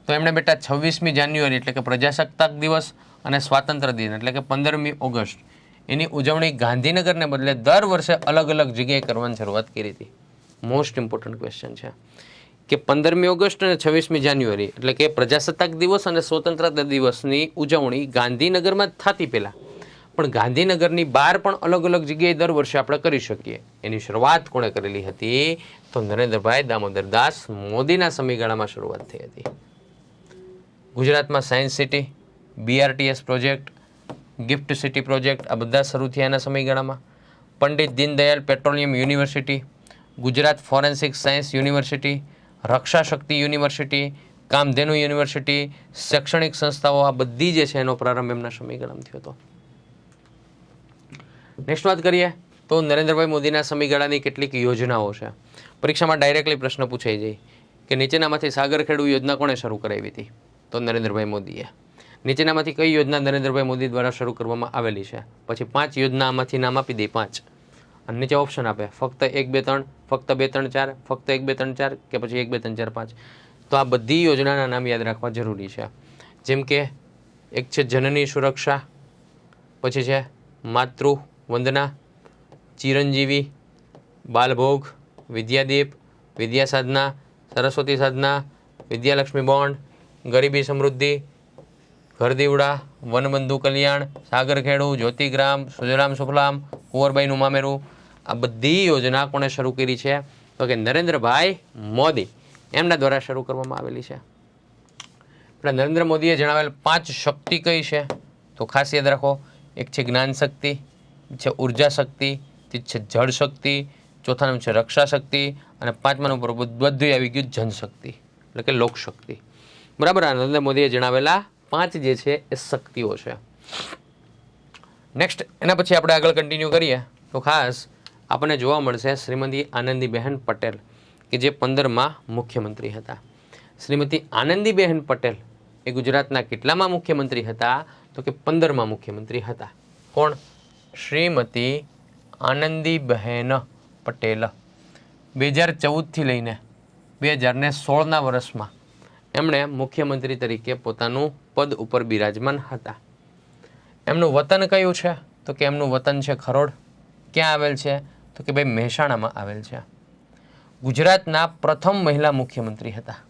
તો એમણે બેટા 26મી જાન્યુઆરી એટલે કે પ્રજાસત્તાક દિવસ અને સ્વાતંત્ર્ય દિન એટલે કે 15મી ઓગસ્ટ એની ઉજવણી ગાંધીનગરને બદલે દર વર્ષે અલગ અલગ જગ્યાએ કરવાની શરૂઆત કરી હતી. મોસ્ટ ઇમ્પોર્ટન્ટ ક્વેશ્ચન છે કે 15મી ઓગસ્ટ અને 26મી જાન્યુઆરી એટલે કે પ્રજાસત્તાક દિવસ અને સ્વતંત્રતા દિવસની ઉજવણી ગાંધીનગરમાં થતી પહેલાં, પણ ગાંધીનગરની બહાર પણ અલગ અલગ જગ્યાએ દર વર્ષે આપણે કરી શકીએ. એની શરૂઆત કોણે કરેલી હતી? તો નરેન્દ્રભાઈ દામોદરદાસ મોદીના સમયગાળામાં શરૂઆત થઈ હતી. ગુજરાતમાં science city, BRTS project, gift city project આ બધા શરૂ થયા એના સમયગાળામાં. Pandit Deendayal petroleum university, Gujarat forensic science university, Raksha Shakti university, Kamdhenu university, શૈક્ષણિક સંસ્થાઓ આ બધી જે છે એનો પ્રારંભ એમના સમયગાળામાં થયો હતો. નેક્સ્ટ વાત કરીએ તો નરેન્દ્રભાઈ મોદીના સમયગાળાની કેટલીક યોજનાઓ છે. પરીક્ષામાં ડાયરેક્ટલી પ્રશ્ન પૂછાઈ જાય કે નીચેનામાંથી સાગરખેડુ યોજના કોણે શરૂ કરાવી હતી? તો નરેન્દ્રભાઈ મોદીએ. નીચેનામાંથી કઈ યોજના નરેન્દ્રભાઈ મોદી દ્વારા શરૂ કરવામાં આવેલી છે? પછી 5 યોજનામાંથી નામ આપી દે, 5, અને નીચે ઓપ્શન આપે, ફક્ત 1, 2, 3, ફક્ત 2, 3, 4, ફક્ત 1, 2, 3, 4 કે પછી 1, 2, 3, 4, 5. તો આ બધી યોજનાના નામ યાદ રાખવા જરૂરી છે. જેમ કે એક છે જનની સુરક્ષા, પછી છે માતૃ વંદના, ચિરંજીવી, બાલભોગ, વિદ્યાદીપ, વિદ્યા સાધના, સરસ્વતી સાધના, વિદ્યાલક્ષ્મી બોન્ડ, ગરીબી સમૃદ્ધિ, ઘરદીવડા, વનબંધુ કલ્યાણ, સાગરખેડુ, જ્યોતિગ્રામ, સુજલામ સુફલામ, કુંવરબાઈનું મામેરું. આ બધી યોજના કોણે શરૂ કરી છે? તો કે નરેન્દ્રભાઈ મોદી એમના દ્વારા શરૂ કરવામાં આવેલી છે. એટલે નરેન્દ્ર મોદીએ જણાવેલ 5 શક્તિ કઈ છે? તો ખાસ યાદ રાખો, એક છે જ્ઞાન શક્તિ, છે ઉર્જા શક્તિ, છે જળ શક્તિ, ચોથાનું છે રક્ષા શક્તિ અને પાંચમાનું પર બધું આવી ગયું જનશક્તિ એટલે કે લોકશક્તિ. બરાબર. નરેન્દ્ર મોદીએ જણાવેલા 5 જે છે એ શક્તિઓ છે. નેક્સ્ટ એના પછી આપણે આગળ કન્ટિન્યુ કરીએ તો ખાસ આપણને જોવા મળશે શ્રીમતી આનંદીબહેન પટેલ કે જે 15માં મુખ્યમંત્રી હતા. શ્રીમતી આનંદીબહેન પટેલ એ ગુજરાતના કેટલામાં મુખ્યમંત્રી હતા? તો કે 15માં મુખ્યમંત્રી હતા. કોણ? શ્રીમતી આનંદીબહેન પટેલ. 2014થી લઈને 2016ના વર્ષમાં એમણે મુખ્યમંત્રી તરીકે પોતાનું પદ ઉપર બિરાજમાન હતા. એમનું વતન કયું છે? તો કે એમનું વતન છે ખરોડ. ક્યાં આવેલ છે? તો કે ભાઈ મહેસાણામાં આવેલ છે. ગુજરાતના પ્રથમ મહિલા મુખ્યમંત્રી હતા.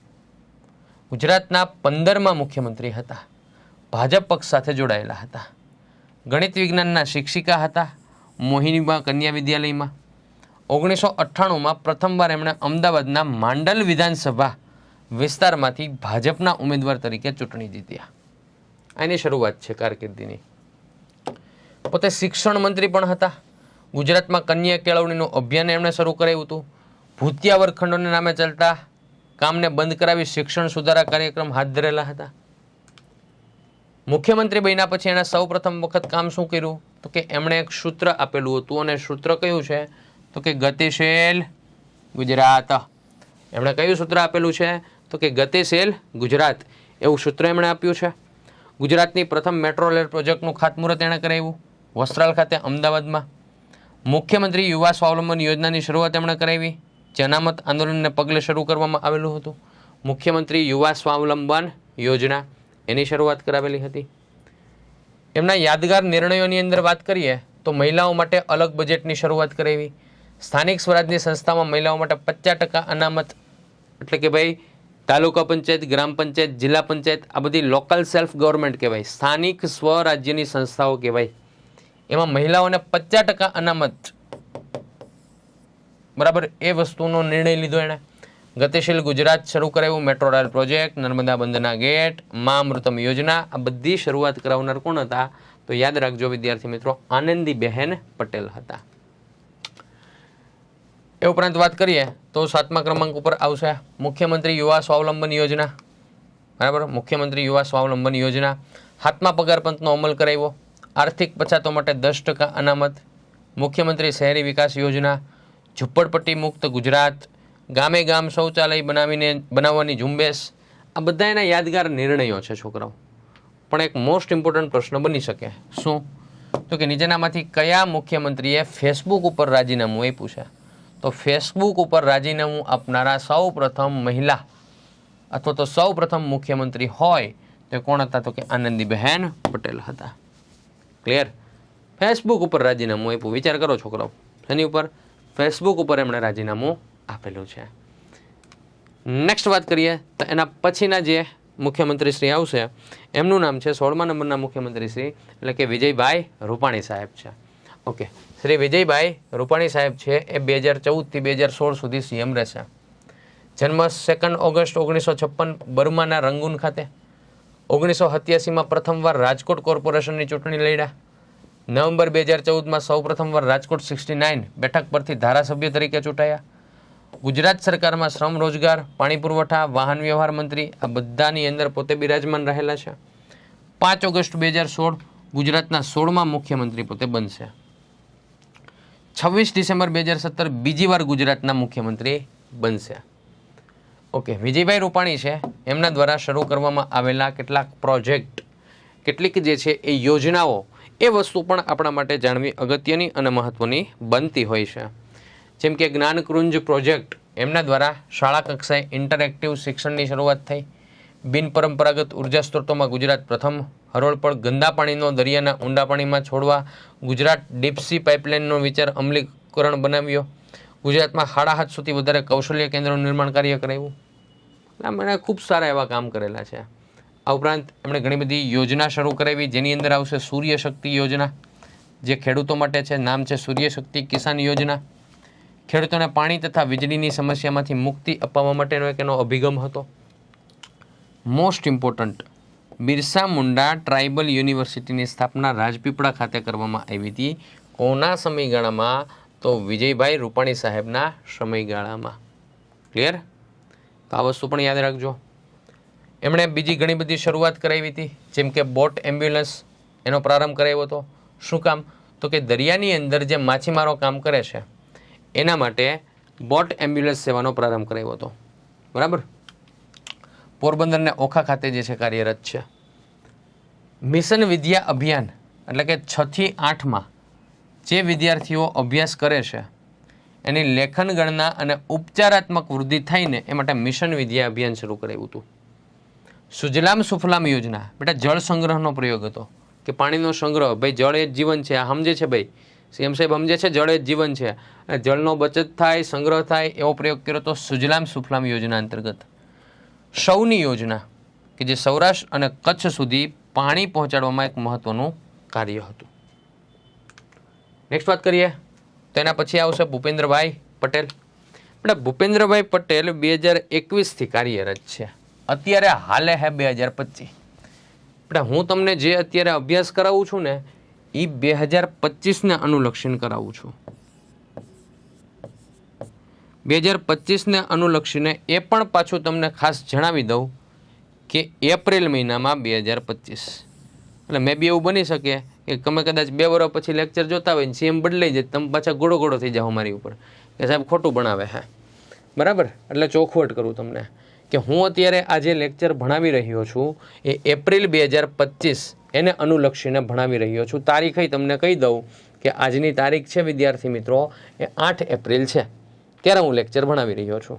ગુજરાતના 15માં મુખ્યમંત્રી હતા. ભાજપ પક્ષ સાથે જોડાયેલા હતા. ગણિત વિજ્ઞાનના શિક્ષિકા હતા મોહિનીબા કન્યા વિદ્યાલયમાં. 1998માં પ્રથમવાર એમણે અમદાવાદના માંડલ વિધાનસભા વિસ્તારમાંથી ભાજપના ઉમેદવાર તરીકે ચૂંટણી જીત્યા. આની શરૂઆત છે કારકિર્દીની. પોતે શિક્ષણ મંત્રી પણ હતા. ગુજરાતમાં કન્યા કેળવણીનું અભિયાન એમણે શરૂ કરાવ્યું હતું. ભૂતિયા વર્ગખંડોને નામે ચાલતા કામને બંધ કરાવી શિક્ષણ સુધારા કાર્યક્રમ હાથ ધરેલા હતા. મુખ્યમંત્રી બન્યા પછી એણે સૌ પ્રથમ વખત કામ શું કર્યું? તો કે એમણે એક સૂત્ર આપેલું હતું અને સૂત્ર કયું છે? તો કે ગતિશીલ ગુજરાત. એમણે કયું સૂત્ર આપેલું છે? તો કે ગતિશીલ ગુજરાત એવું સૂત્ર એમણે આપ્યું છે. ગુજરાતની પ્રથમ મેટ્રો રેલ પ્રોજેક્ટનું ખાતમુહૂર્ત એણે કરાવ્યું વસ્ત્રાલ ખાતે અમદાવાદમાં. મુખ્યમંત્રી યુવા સ્વાવલંબન યોજનાની શરૂઆત એમણે કરાવી જે અનામત આંદોલનને પગલે શરૂ કરવામાં આવેલું હતું. મુખ્યમંત્રી યુવા સ્વાવલંબન યોજના એની શરૂઆત કરાવેલી હતી. એમના યાદગાર નિર્ણયોની અંદર વાત કરીએ તો મહિલાઓ માટે અલગ બજેટની શરૂઆત કરાવી. સ્થાનિક સ્વરાજની સંસ્થામાં મહિલાઓ માટે 50% અનામત એટલે કે ભાઈ તાલુકા પંચાયત, ગ્રામ પંચાયત, જિલ્લા પંચાયત આ બધી લોકલ સેલ્ફ ગવર્મેન્ટ કહેવાય, સ્થાનિક સ્વરાજ્યની સંસ્થાઓ કહેવાય. એમાં મહિલાઓને 50% અનામત. બરાબર. એ વસ્તુનો નિર્ણય લીધો એણે. ગતિશીલ ગુજરાત શરૂ કરાવ્યું, મેટ્રો રેલ પ્રોજેક્ટ, નર્મદા બંધના ગેટ, મા અમૃતમ યોજના આ બધી શરૂઆત કરાવનાર કોણ હતા? તો યાદ રાખજો વિદ્યાર્થી મિત્રો, આનંદીબહેન પટેલ હતા. એ ઉપરાંત વાત કરીએ તો 7મા ક્રમાંક ઉપર આવશે મુખ્યમંત્રી યુવા સ્વાવલંબન યોજના. બરાબર. મુખ્યમંત્રી યુવા સ્વાવલંબન યોજના. 7મા પગાર પંચનો અમલ કરાવ્યો. આર્થિક પછાતો માટે 10% અનામત. મુખ્યમંત્રી શહેરી વિકાસ યોજના. ઝુંપડપટ્ટી મુક્ત ગુજરાત. ગામે ગામ શૌચાલય બનાવવાની ઝુંબેશ. આ બધા એના યાદગાર નિર્ણયો છે છોકરાઓ. પણ એક મોસ્ટ ઇમ્પોર્ટન્ટ પ્રશ્ન બની શકે. શું? તો કે નીચેનામાંથી કયા મુખ્યમંત્રીએ ફેસબુક ઉપર રાજીનામું આપ્યું છે? તો ફેસબુક ઉપર રાજીનામું આપનારા સૌ પ્રથમ મહિલા અથવા તો સૌ પ્રથમ મુખ્યમંત્રી હોય તો કોણ હતા? તો કે આનંદીબહેન પટેલ હતા. ક્લિયર? ફેસબુક ઉપર રાજીનામું આપ્યું. વિચાર કરો છોકરાઓ, એની ઉપર ફેસબુક ઉપર એમણે રાજીનામું આપેલું છે. નેક્સ્ટ વાત કરીએ તો એના પછીના જે મુખ્યમંત્રી શ્રી આવશે એમનું નામ છે 16મા નંબરના મુખ્યમંત્રી શ્રી એટલે કે વિજયભાઈ રૂપાણી સાહેબ છે. ઓકે. શ્રી વિજયભાઈ રૂપાણી સાહેબ છે એ 2014થી 2016 સુધી સીએમ રહેશે. જન્મ 2 ઓગસ્ટ 1956 બર્માના રંગૂન ખાતે. 1987માં પ્રથમવાર રાજકોટ કોર્પોરેશનની ચૂંટણી લડ્યા. નવેમ્બર 2014માં સૌ પ્રથમવાર રાજકોટ 69 બેઠક પરથી ધારાસભ્ય તરીકે ચૂંટાયા. ગુજરાત સરકારમાં શ્રમ રોજગાર, પાણી પુરવઠા, વાહન વ્યવહાર મંત્રી આ બધાની અંદર પોતે બિરાજમાન રહેલા છે. 5 ઓગસ્ટ 2016 ગુજરાતના 16મા મુખ્યમંત્રી પોતે બનશે. 26 ડિસેમ્બર 2017 બીજી વાર ગુજરાતના મુખ્યમંત્રી બનશે. ઓકે. વિજયભાઈ રૂપાણી છે એમના દ્વારા શરૂ કરવામાં આવેલા કેટલાક પ્રોજેક્ટ, કેટલીક જે છે એ યોજનાઓ, એ વસ્તુ પણ આપણા માટે જાણવી અગત્યની અને મહત્ત્વની બનતી હોય છે. જેમ કે જ્ઞાનકુંજ પ્રોજેક્ટ એમના દ્વારા શાળા કક્ષાએ ઇન્ટરેક્ટિવ શિક્ષણની શરૂઆત થઈ. બિનપરંપરાગત ઉર્જા સ્ત્રોતોમાં ગુજરાત પ્રથમ. હરોળ પર ગંદા પાણીનો દરિયાના ઊંડા પાણીમાં છોડવા ગુજરાત ડીપસી પાઇપલાઇનનો વિચાર અમલીકરણ બનાવ્યો. ગુજરાતમાં 7.5 વધારે કૌશલ્ય કેન્દ્રોનું નિર્માણ કાર્ય કરાવ્યું. એમણે ખૂબ સારા એવા કામ કરેલા છે. આ ઉપરાંત એમણે ઘણી બધી યોજના શરૂ કરાવી જેની અંદર આવશે સૂર્ય શક્તિ યોજના જે ખેડૂતો માટે છે. નામ છે સૂર્ય શક્તિ કિસાન યોજના. ખેડૂતોને પાણી તથા વીજળીની સમસ્યામાંથી મુક્તિ અપાવવા માટેનો એક એનો અભિગમ હતો. Most important, Birsa Munda tribal યુનિવર્સિટીની સ્થાપના રાજપીપળા ખાતે કરવામાં આવી હતી. કોના સમયગાળામાં? તો વિજયભાઈ રૂપાણી સાહેબના સમયગાળામાં. ક્લિયર? તો આ વસ્તુ પણ યાદ રાખજો. એમણે બીજી ઘણી બધી શરૂઆત કરાવી હતી, જેમ કે બોટ એમ્બ્યુલન્સ એનો પ્રારંભ કરાવ્યો હતો. શું કામ? તો કે દરિયાની અંદર જે માછીમારો કામ કરે છે એના માટે બોટ એમ્બ્યુલન્સ સેવાનો પ્રારંભ કરાવ્યો હતો. બરાબર. પોરબંદરને ઓખા ખાતે જે છે કાર્યરત છે. મિશન વિદ્યા અભિયાન એટલે કે 6 થી 8માં જે વિદ્યાર્થીઓ અભ્યાસ કરે છે એની લેખન ગણના અને ઉપચારાત્મક વૃદ્ધિ થઈને એ માટે મિશન વિદ્યા અભિયાન શરૂ કરાવ્યું હતું. સુજલામ સુફલામ યોજના બેટા જળ સંગ્રહનો પ્રયોગ હતો કે પાણીનો સંગ્રહ. ભાઈ જળ એ જ જીવન છે. આ સમજે છે ભાઈ, સીએમ સાહેબ સમજે છે જળ એ જ જીવન છે અને જળનો બચત થાય, સંગ્રહ થાય એવો પ્રયોગ કર્યો તો સુજલામ સુફલામ યોજના અંતર્ગત. સૌની યોજના કે જે સૌરાષ્ટ્ર અને કચ્છ સુધી પાણી પહોંચાડવામાં એક મહત્વનું કાર્ય હતું. નેક્સ્ટ વાત કરીએ તો એના પછી આવશે ભૂપેન્દ્રભાઈ પટેલ. બેટા ભૂપેન્દ્રભાઈ પટેલ 2021થી કાર્યરત છે. અત્યારે હાલે હે 2025. બેટા હું તમને જે અત્યારે અભ્યાસ કરાવું છું ને એ 2025ને અનુલક્ષીને કરાવું છું. 2025ને અનુલક્ષીને એ પણ પાછું તમને ખાસ જણાવી દઉં કે એપ્રિલ મહિનામાં 2025. એટલે મે બી એવું બની શકે કે તમે કદાચ 2 વર્ષ પછી લેક્ચર જોતા હોય ને સીએમ બદલાઈ જાય, તમે પાછા ગોળો થઈ જાઓ મારી ઉપર કે સાહેબ ખોટું ભણાવે હે. બરાબર. એટલે ચોખવટ કરું તમને કે હું અત્યારે આ જે લેક્ચર ભણાવી રહ્યો છું એ એપ્રિલ 2025 એને અનુલક્ષીને ભણાવી રહ્યો છું. તારીખ તમને કહી દઉં કે આજની તારીખ છે વિદ્યાર્થી મિત્રો એ 8 એપ્રિલ છે, ત્યારે હું લેક્ચર ભણાવી રહ્યો છું.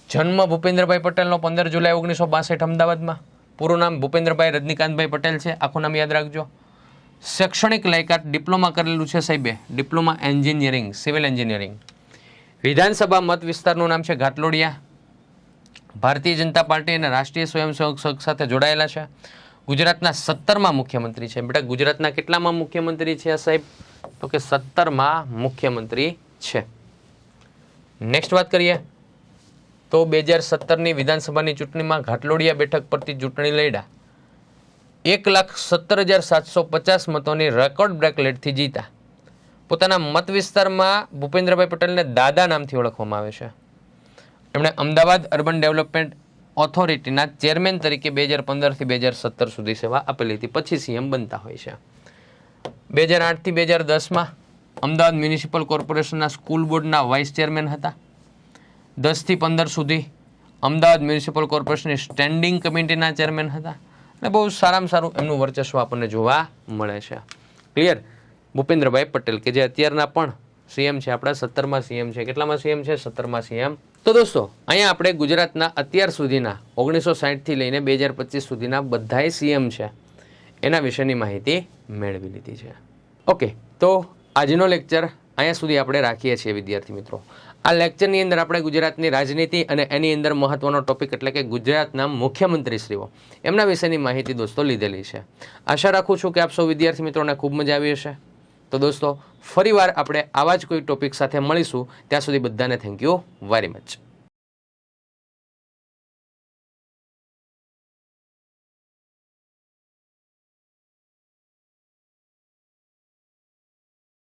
જન્મ ભૂપેન્દ્રભાઈ પટેલનો 15 જુલાઈ 1962 અમદાવાદમાં. પૂરું નામ ભૂપેન્દ્રભાઈ રજનીકાંતભાઈ પટેલ છે. આખું નામ યાદ રાખજો. શૈક્ષણિક લાયકાત ડિપ્લોમા કરેલું છે સાહેબે, ડિપ્લોમા એન્જિનિયરિંગ, સિવિલ એન્જિનિયરિંગ. વિધાનસભા મત વિસ્તારનું નામ છે ઘાટલોડિયા. ભારતીય જનતા પાર્ટી અને રાષ્ટ્રીય સ્વયંસેવક સંઘ સાથે જોડાયેલા છે. ગુજરાતના 17માં મુખ્યમંત્રી છે. બેટા ગુજરાતના કેટલામાં મુખ્યમંત્રી છે સાહેબ? તો કે 17માં મુખ્યમંત્રી છે. નેક્સ્ટ વાત કરીએ તો 2017ની વિધાનસભાની ચૂંટણીમાં ઘાટલોડિયા બેઠક પરથી ચૂંટણી લડ્યા. 1,17,750 મતોની રેકોર્ડ બ્રેક લીડથી જીતા. પોતાના મત વિસ્તારમાં ભૂપેન્દ્રભાઈ પટેલને દાદા નામથી ઓળખવામાં આવે છે. એમણે અમદાવાદ અર્બન ડેવલપમેન્ટ ઓથોરિટીના ચેરમેન તરીકે 2015થી 2017 સુધી સેવા આપેલી હતી. પછી સીએમ બનતા હોય છે. 2008થી 2010માં અમદાવાદ મ્યુનિસિપલ કોર્પોરેશનના સ્કૂલ બોર્ડના વાઇસ ચેરમેન હતા. 10થી 15 સુધી અમદાવાદ મ્યુનિસિપલ કોર્પોરેશનની સ્ટેન્ડિંગ કમિટીના ચેરમેન હતા. અને બહુ સારામાં સારું એમનું વર્ચસ્વ આપણને જોવા મળે છે. ક્લિયર? ભૂપેન્દ્રભાઈ પટેલ કે જે અત્યારના પણ સીએમ છે, આપણા 17માં સીએમ છે. કેટલામાં સીએમ છે? 17માં સીએમ. તો દોસ્તો અહીંયા આપણે ગુજરાતના અત્યાર સુધીના 1960થી લઈને 2025 સુધીના બધાય સીએમ છે એના વિશેની માહિતી મેળવી લીધી છે. ઓકે, તો આજનો લેક્ચર અહીંયા સુધી આપણે રાખીએ છીએ વિદ્યાર્થી મિત્રો. આ લેક્ચરની અંદર આપણે ગુજરાતની રાજનીતિ અને એની અંદર મહત્વનો ટોપિક એટલે કે ગુજરાતના મુખ્યમંત્રીશ્રીઓ એમના વિશેની માહિતી દોસ્તો લીધેલી છે. આશા રાખું છું કે આપ સૌ વિદ્યાર્થી મિત્રોને ખૂબ મજા આવી હશે. તો દોસ્તો ફરીવાર આપણે આવા જ કોઈ ટોપિક સાથે મળીશું. ત્યાં સુધી બધાને થેન્ક યુ વેરી મચ.